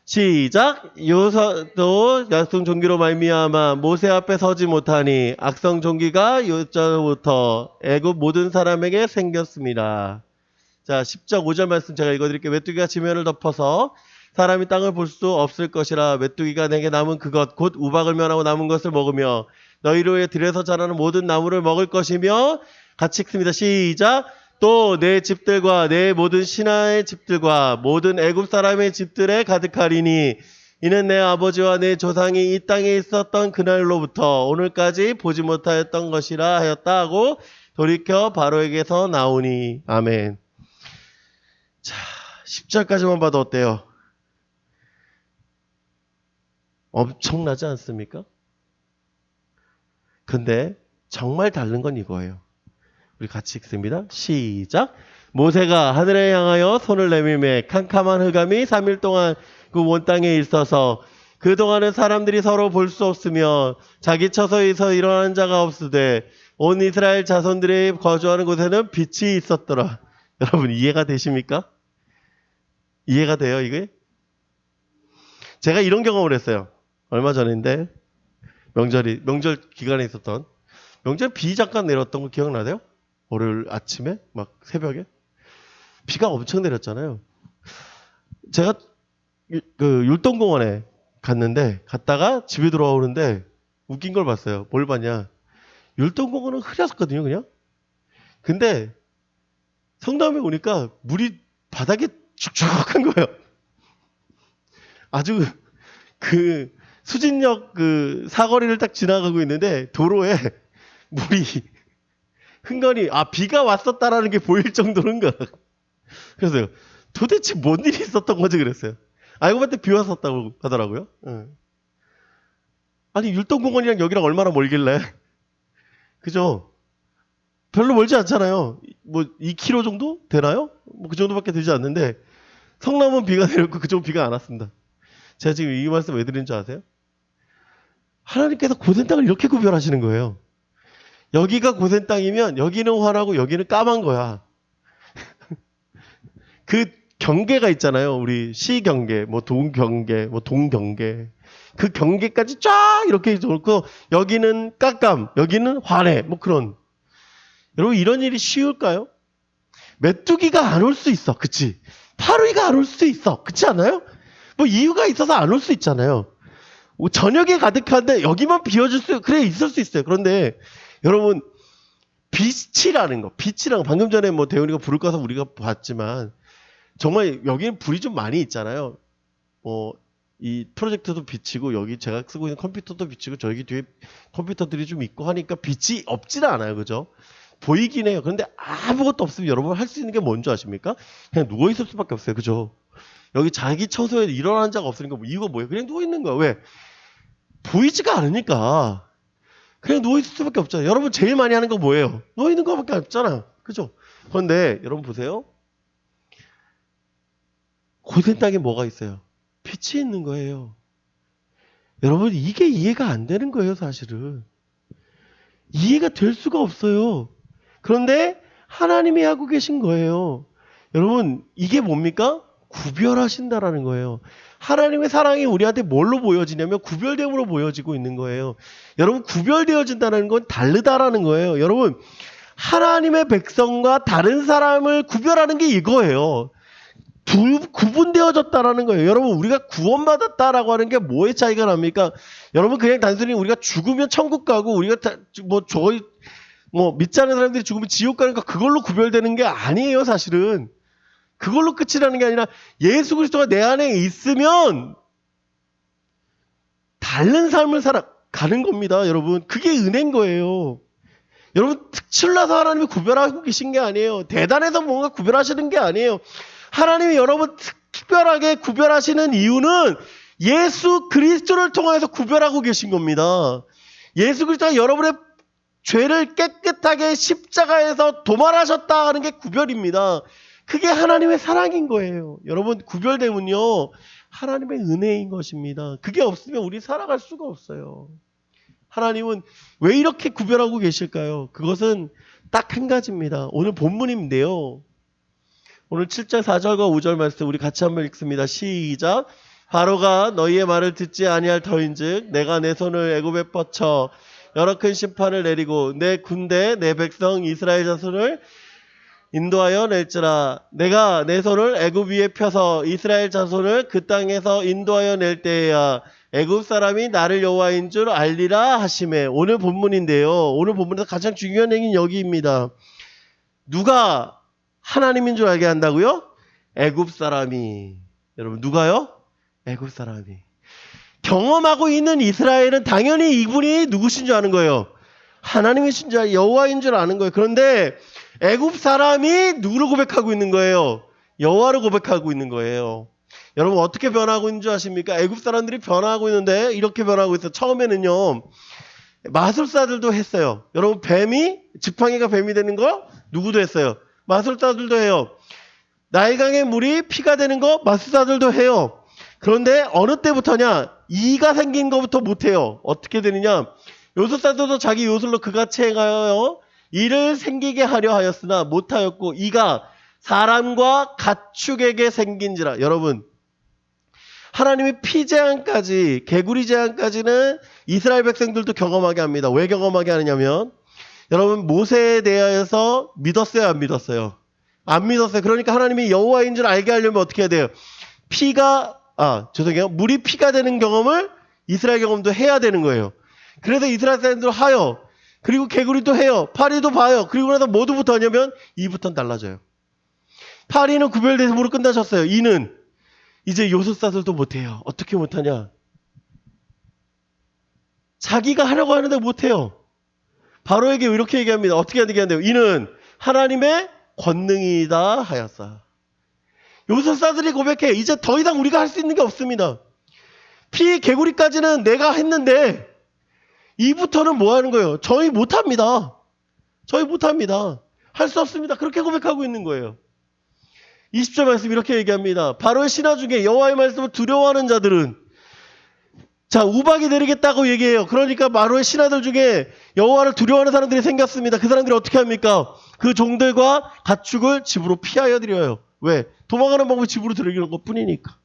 시작. 요서도 악성 종기로 말미암아 모세 앞에 서지 못하니 악성 종기가 요자부터 애굽 모든 사람에게 생겼습니다. 자, 10장 5절 말씀 제가 읽어드릴게요. 메뚜기가 지면을 덮어서 사람이 땅을 볼 수 없을 것이라. 메뚜기가 내게 남은 그것 곧 우박을 면하고 남은 것을 먹으며 너희로 의 들에서 자라는 모든 나무를 먹을 것이며 같이 읽습니다. 시작. 또 내 집들과 내 모든 신하의 집들과 모든 애굽 사람의 집들에 가득하리니 이는 내 아버지와 내 조상이 이 땅에 있었던 그날로부터 오늘까지 보지 못하였던 것이라 하였다 하고 돌이켜 바로에게서 나오니. 아멘. 자, 10절까지만 봐도 어때요? 엄청나지 않습니까? 근데 정말 다른 건 이거예요. 우리 같이 읽습니다. 시작. 모세가 하늘에 향하여 손을 내밀매 캄캄한 흑암이 3일 동안 그 온 땅에 있어서 그동안은 사람들이 서로 볼 수 없으며 자기 처소에서 일어나는 자가 없으되 온 이스라엘 자손들이 거주하는 곳에는 빛이 있었더라. 여러분 이해가 되십니까? 이해가 돼요 이게? 제가 이런 경험을 했어요. 얼마 전인데 명절 기간에 있었던 명절 비 잠깐 내렸던 거 기억나세요? 월요일 아침에 막 새벽에 비가 엄청 내렸잖아요. 제가 그 율동공원에 갔는데 갔다가 집에 돌아오는데 웃긴 걸 봤어요. 뭘 봤냐? 율동공원은 흐렸었거든요, 그냥. 근데 성남에 오니까 물이 바닥에 축축한 거예요. 아주 그 수진역 그 사거리를 딱 지나가고 있는데 도로에 물이 흥건히 비가 왔었다라는 게 보일 정도로 흥건. 그래서 도대체 뭔 일이 있었던 거지 그랬어요. 알고 봤더니 비 왔었다고 하더라고요. 아니 율동공원이랑 여기랑 얼마나 멀길래? 그죠? 별로 멀지 않잖아요. 뭐 2km 정도 되나요? 뭐 그 정도밖에 되지 않는데 성남은 비가 내렸고 그쪽은 비가 안 왔습니다. 제가 지금 이 말씀 왜 드리는 줄 아세요? 하나님께서 고센 땅을 이렇게 구별하시는 거예요. 여기가 고센 땅이면 여기는 환하고 여기는 까만 거야. 그 경계가 있잖아요. 우리 시경계, 뭐 동경계, 뭐 동경계. 그 경계까지 쫙 이렇게 놓고 여기는 깜깜, 여기는 환해. 뭐 그런. 여러분 이런 일이 쉬울까요? 메뚜기가 안 올 수 있어. 그치? 파루이가 안 올 수 있어. 그렇지 않아요? 뭐 이유가 있어서 안 올 수 있잖아요. 저녁에 가득한데 여기만 비워줄 수 그래 있을 수 있어요. 그런데 여러분 빛이라는 거 방금 전에 뭐 대훈이가 불을 꺼서 우리가 봤지만 정말 여기는 불이 좀 많이 있잖아요. 이 프로젝터도 비치고 여기 제가 쓰고 있는 컴퓨터도 비치고 저기 뒤에 컴퓨터들이 좀 있고 하니까 빛이 없지는 않아요. 그죠? 보이긴 해요. 그런데 아무것도 없으면 여러분 할 수 있는 게 뭔지 아십니까? 그냥 누워 있을 수밖에 없어요. 그죠? 여기 자기 처소에 일어난 자가 없으니까 뭐 이유가 뭐예요? 그냥 누워 있는 거야. 왜? 보이지가 않으니까. 그냥 누워 있을 수밖에 없잖아요. 여러분 제일 많이 하는 거 뭐예요? 누워 있는 거밖에 없잖아. 그죠? 그런데 여러분 보세요. 고된 땅에 뭐가 있어요? 빛이 있는 거예요. 여러분 이게 이해가 안 되는 거예요, 사실은. 이해가 될 수가 없어요. 그런데 하나님이 하고 계신 거예요. 여러분 이게 뭡니까? 구별하신다라는 거예요. 하나님의 사랑이 우리한테 뭘로 보여지냐면 구별됨으로 보여지고 있는 거예요. 여러분 구별되어진다는 건 다르다라는 거예요. 여러분 하나님의 백성과 다른 사람을 구별하는 게 이거예요. 구분되어졌다라는 거예요. 여러분 우리가 구원받았다라고 하는 게 뭐의 차이가 납니까? 여러분 그냥 단순히 우리가 죽으면 천국 가고 우리가 저희 믿지 않는 사람들이 죽으면 지옥 가는 거 그걸로 구별되는 게 아니에요. 사실은 그걸로 끝이라는 게 아니라 예수 그리스도가 내 안에 있으면 다른 삶을 살아가는 겁니다. 여러분 그게 은혜인 거예요. 여러분 특출나서 하나님이 구별하고 계신 게 아니에요. 대단해서 뭔가 구별하시는 게 아니에요. 하나님이 여러분 특별하게 구별하시는 이유는 예수 그리스도를 통해서 구별하고 계신 겁니다. 예수 그리스도가 여러분의 죄를 깨끗하게 십자가에서 도말하셨다 하는 게 구별입니다. 그게 하나님의 사랑인 거예요. 여러분 구별됨은요 하나님의 은혜인 것입니다. 그게 없으면 우리 살아갈 수가 없어요. 하나님은 왜 이렇게 구별하고 계실까요? 그것은 딱 한 가지입니다. 오늘 본문인데요. 오늘 7절 4절과 5절 말씀 우리 같이 한번 읽습니다. 시작. 바로가 너희의 말을 듣지 아니할 터인즉 내가 내 손을 애굽에 뻗쳐 여러 큰 심판을 내리고 내 군대 내 백성 이스라엘 자손을 인도하여 낼지라. 내가 내 손을 애굽 위에 펴서 이스라엘 자손을 그 땅에서 인도하여 낼 때에야 애굽 사람이 나를 여호와인 줄 알리라 하시매. 오늘 본문인데요. 오늘 본문에서 가장 중요한 얘기는 여기입니다. 누가 하나님인 줄 알게 한다고요? 애굽 사람이. 여러분 누가요? 애굽 사람이. 경험하고 있는 이스라엘은 당연히 이분이 누구신 줄 아는 거예요. 하나님이신 줄 여호와인 줄 아는 거예요. 그런데 애굽 사람이 누구를 고백하고 있는 거예요? 여호와를 고백하고 있는 거예요. 여러분 어떻게 변하고 있는 줄 아십니까? 애굽 사람들이 변하고 있는데 이렇게 변하고 있어요. 처음에는요. 마술사들도 했어요. 여러분 지팡이가 뱀이 되는 거 누구도 했어요. 마술사들도 해요. 나일강의 물이 피가 되는 거 마술사들도 해요. 그런데 어느 때부터냐? 이가 생긴 것부터 못해요. 어떻게 되느냐? 요술사들도 자기 요술로 그같이 행하여 이를 생기게 하려 하였으나 못하였고 이가 사람과 가축에게 생긴지라. 여러분 하나님의 피재앙까지 개구리 재앙까지는 이스라엘 백성들도 경험하게 합니다. 왜 경험하게 하느냐면 여러분 모세에 대하여서 믿었어요 안 믿었어요? 안 믿었어요. 그러니까 하나님이 여호와인 줄 알게 하려면 어떻게 해야 돼요? 물이 피가 되는 경험을 이스라엘 경험도 해야 되는 거예요. 그래서 이스라엘 사람들 하여 그리고 개구리도 해요. 파리도 봐요. 그리고 나서 뭐부터 하냐면 이부터는 달라져요. 파리는 구별돼서 무릎 끝나셨어요. 이는 이제 요술사들도 못해요. 어떻게 못하냐? 자기가 하려고 하는데 못해요. 바로에게 이렇게 얘기합니다. 어떻게 얘기한대요? 이는 하나님의 권능이다 하였사. 요술사들이 고백해. 이제 더 이상 우리가 할 수 있는 게 없습니다. 피 개구리까지는 내가 했는데 이부터는 뭐 하는 거예요? 저희 못합니다. 저희 못합니다. 할 수 없습니다. 그렇게 고백하고 있는 거예요. 20절 말씀 이렇게 얘기합니다. 바로의 신하 중에 여호와의 말씀을 두려워하는 자들은 우박이 내리겠다고 얘기해요. 그러니까 바로의 신하들 중에 여호와를 두려워하는 사람들이 생겼습니다. 그 사람들이 어떻게 합니까? 그 종들과 가축을 집으로 피하여 드려요. 왜? 도망가는 방법이 집으로 들어오는 것 뿐이니까.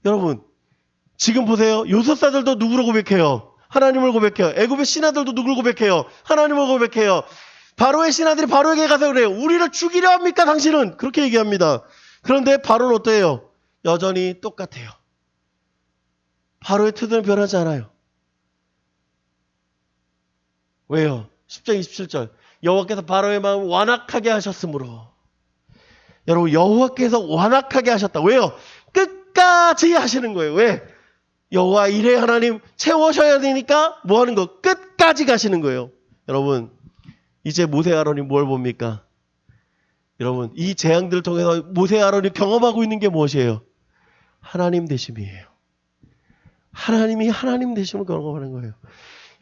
여러분 지금 보세요. 요술사들도 누구를 고백해요? 하나님을 고백해요. 애굽의 신하들도 누구를 고백해요? 하나님을 고백해요. 바로의 신하들이 바로에게 가서 그래요. 우리를 죽이려 합니까 당신은? 그렇게 얘기합니다. 그런데 바로는 어때요? 여전히 똑같아요. 바로의 태도는 변하지 않아요. 왜요? 10장 27절 여호와께서 바로의 마음을 완악하게 하셨으므로. 여러분 여호와께서 완악하게 하셨다. 왜요? 끝까지 하시는 거예요. 왜? 여호와 이레 하나님 채워셔야 되니까 뭐 하는 거? 끝까지 가시는 거예요. 여러분, 이제 모세 아론이 뭘 봅니까? 여러분, 이 재앙들을 통해서 모세 아론이 경험하고 있는 게 무엇이에요? 하나님 되심이에요. 하나님이 하나님 되심을 경험하는 거예요.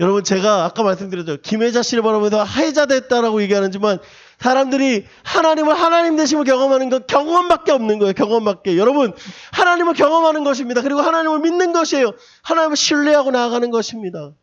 여러분, 제가 아까 말씀드렸죠. 김혜자 씨를 바라보면서 하혜자 됐다라고 얘기하는지만 사람들이 하나님을 하나님 되심을 경험하는 건 경험밖에 없는 거예요. 경험밖에. 여러분, 하나님을 경험하는 것입니다. 그리고 하나님을 믿는 것이에요. 하나님을 신뢰하고 나아가는 것입니다.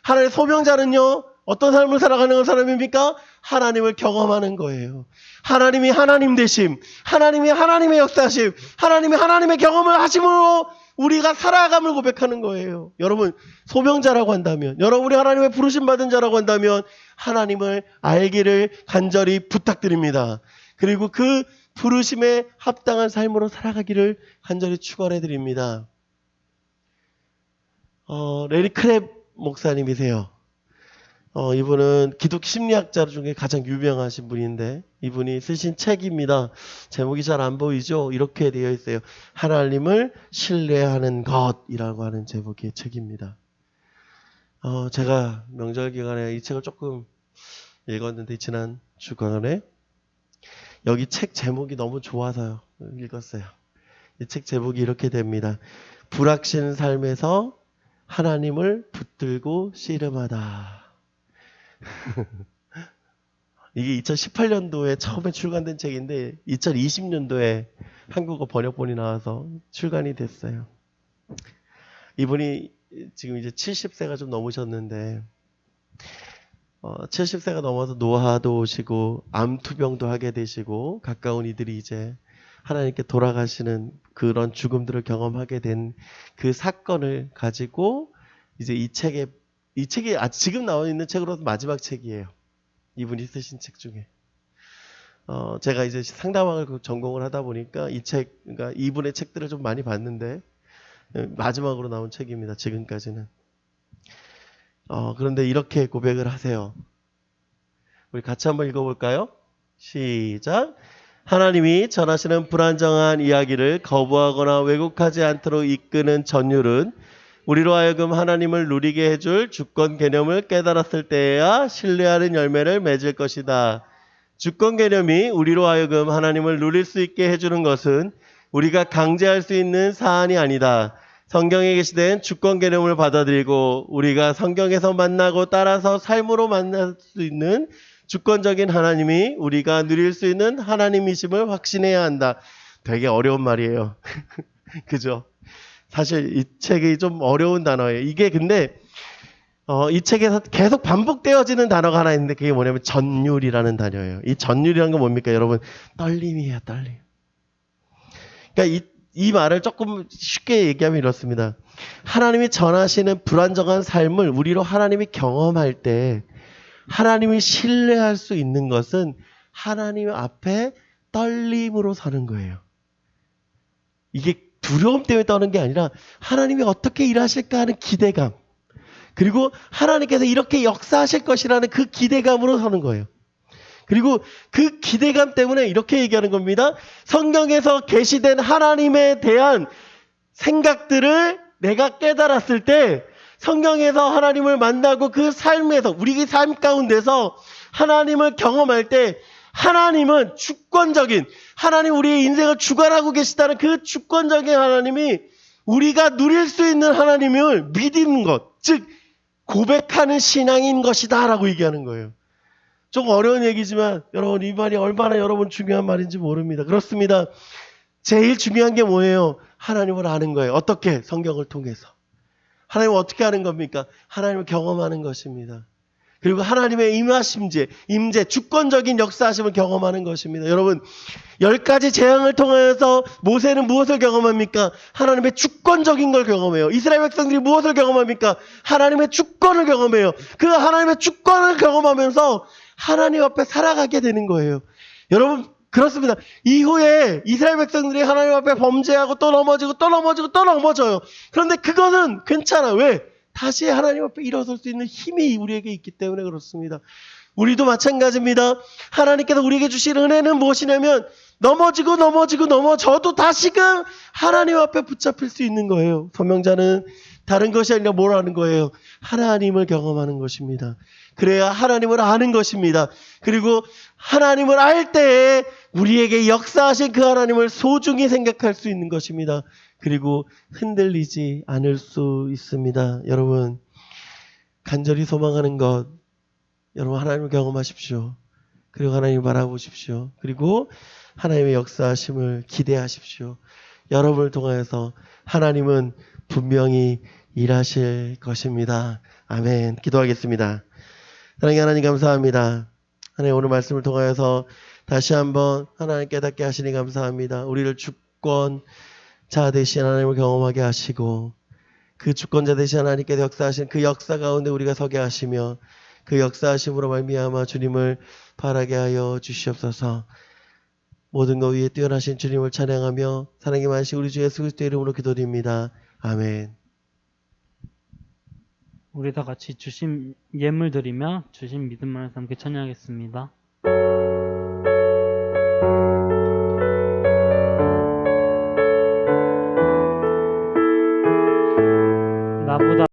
하나님의 소명자는요, 어떤 삶을 살아가는 사람입니까? 하나님을 경험하는 거예요. 하나님이 하나님 되심, 하나님이 하나님의 역사심, 하나님이 하나님의 경험을 하심으로 우리가 살아감을 고백하는 거예요. 여러분, 소명자라고 한다면, 여러분이 하나님의 부르심 받은 자라고 한다면 하나님을 알기를 간절히 부탁드립니다. 그리고 그 부르심에 합당한 삶으로 살아가기를 간절히 축원해 드립니다. 레리 크랩 목사님이세요. 이분은 기독 심리학자 중에 가장 유명하신 분인데 이분이 쓰신 책입니다. 제목이 잘 안 보이죠? 이렇게 되어 있어요. 하나님을 신뢰하는 것이라고 하는 제목의 책입니다. 제가 명절 기간에 이 책을 조금 읽었는데 지난 주간에 여기 책 제목이 너무 좋아서 읽었어요. 이 책 제목이 이렇게 됩니다. 불확신 삶에서 하나님을 붙들고 씨름하다. 이게 2018년도에 처음에 출간된 책인데 2020년도에 한국어 번역본이 나와서 출간이 됐어요. 이분이 지금 이제 70세가 좀 넘으셨는데 70세가 넘어서 노화도 오시고 암투병도 하게 되시고 가까운 이들이 이제 하나님께 돌아가시는 그런 죽음들을 경험하게 된 그 사건을 가지고 이제 이 책이 지금 나와 있는 책으로 마지막 책이에요. 이분이 쓰신 책 중에. 제가 이제 상담학을 전공을 하다 보니까 그러니까 이분의 책들을 좀 많이 봤는데 마지막으로 나온 책입니다. 지금까지는. 그런데 이렇게 고백을 하세요. 우리 같이 한번 읽어볼까요? 시작. 하나님이 전하시는 불안정한 이야기를 거부하거나 왜곡하지 않도록 이끄는 전율은 우리로 하여금 하나님을 누리게 해줄 주권 개념을 깨달았을 때에야 신뢰하는 열매를 맺을 것이다. 주권 개념이 우리로 하여금 하나님을 누릴 수 있게 해주는 것은 우리가 강제할 수 있는 사안이 아니다. 성경에 게시된 주권 개념을 받아들이고 우리가 성경에서 만나고 따라서 삶으로 만날 수 있는 주권적인 하나님이 우리가 누릴 수 있는 하나님이심을 확신해야 한다. 되게 어려운 말이에요. 그죠? 사실 이 책이 좀 어려운 단어예요. 이게 근데 이 책에서 계속 반복되어지는 단어가 하나 있는데 그게 뭐냐면 전율이라는 단어예요. 이 전율이라는 건 뭡니까? 여러분, 떨림이에요. 떨림. 그러니까 이 말을 조금 쉽게 얘기하면 이렇습니다. 하나님이 전하시는 불안정한 삶을 우리로 하나님이 경험할 때 하나님을 신뢰할 수 있는 것은 하나님 앞에 떨림으로 서는 거예요. 이게 두려움 때문에 떠는 게 아니라 하나님이 어떻게 일하실까 하는 기대감, 그리고 하나님께서 이렇게 역사하실 것이라는 그 기대감으로 서는 거예요. 그리고 그 기대감 때문에 이렇게 얘기하는 겁니다. 성경에서 계시된 하나님에 대한 생각들을 내가 깨달았을 때 성경에서 하나님을 만나고 그 삶에서 우리의 삶 가운데서 하나님을 경험할 때 하나님은 주권적인 하나님 우리의 인생을 주관하고 계시다는 그 주권적인 하나님이 우리가 누릴 수 있는 하나님을 믿는 것, 즉 고백하는 신앙인 것이다 라고 얘기하는 거예요. 좀 어려운 얘기지만 여러분 이 말이 얼마나 여러분 중요한 말인지 모릅니다. 그렇습니다. 제일 중요한 게 뭐예요? 하나님을 아는 거예요. 어떻게? 성경을 통해서. 하나님을 어떻게 아는 겁니까? 하나님을 경험하는 것입니다. 그리고 하나님의 임재, 주권적인 역사하심을 경험하는 것입니다. 여러분, 10가지 재앙을 통해서 모세는 무엇을 경험합니까? 하나님의 주권적인 걸 경험해요. 이스라엘 백성들이 무엇을 경험합니까? 하나님의 주권을 경험해요. 그 하나님의 주권을 경험하면서 하나님 앞에 살아가게 되는 거예요. 여러분, 그렇습니다. 이후에 이스라엘 백성들이 하나님 앞에 범죄하고 또 넘어지고 또 넘어지고 또 넘어져요. 그런데 그것은 괜찮아. 왜? 다시 하나님 앞에 일어설 수 있는 힘이 우리에게 있기 때문에 그렇습니다. 우리도 마찬가지입니다. 하나님께서 우리에게 주신 은혜는 무엇이냐면 넘어져도 다시금 하나님 앞에 붙잡힐 수 있는 거예요. 소명자는 다른 것이 아니라 뭘 하는 거예요? 하나님을 경험하는 것입니다. 그래야 하나님을 아는 것입니다. 그리고 하나님을 알 때에 우리에게 역사하신 그 하나님을 소중히 생각할 수 있는 것입니다. 그리고 흔들리지 않을 수 있습니다. 여러분, 간절히 소망하는 것, 여러분 하나님을 경험하십시오. 그리고 하나님을 바라보십시오. 그리고 하나님의 역사하심을 기대하십시오. 여러분을 통하여서 하나님은 분명히 일하실 것입니다. 아멘. 기도하겠습니다. 사랑의 하나님 감사합니다. 하나님 오늘 말씀을 통하여서 다시 한번 하나님 깨닫게 하시니 감사합니다. 우리를 주권자 되신 하나님을 경험하게 하시고 그 주권자 되신 하나님께서 역사하신 그 역사 가운데 우리가 서게 하시며 그 역사하심으로 말미암아 주님을 바라게 하여 주시옵소서. 모든 것 위에 뛰어나신 주님을 찬양하며 사랑이 많으신 우리 주 예수 그리스도의 이름으로 기도드립니다. 아멘. 우리 다 같이 주신 예물 드리며 주신 믿음만을 함께 찬양하겠습니다.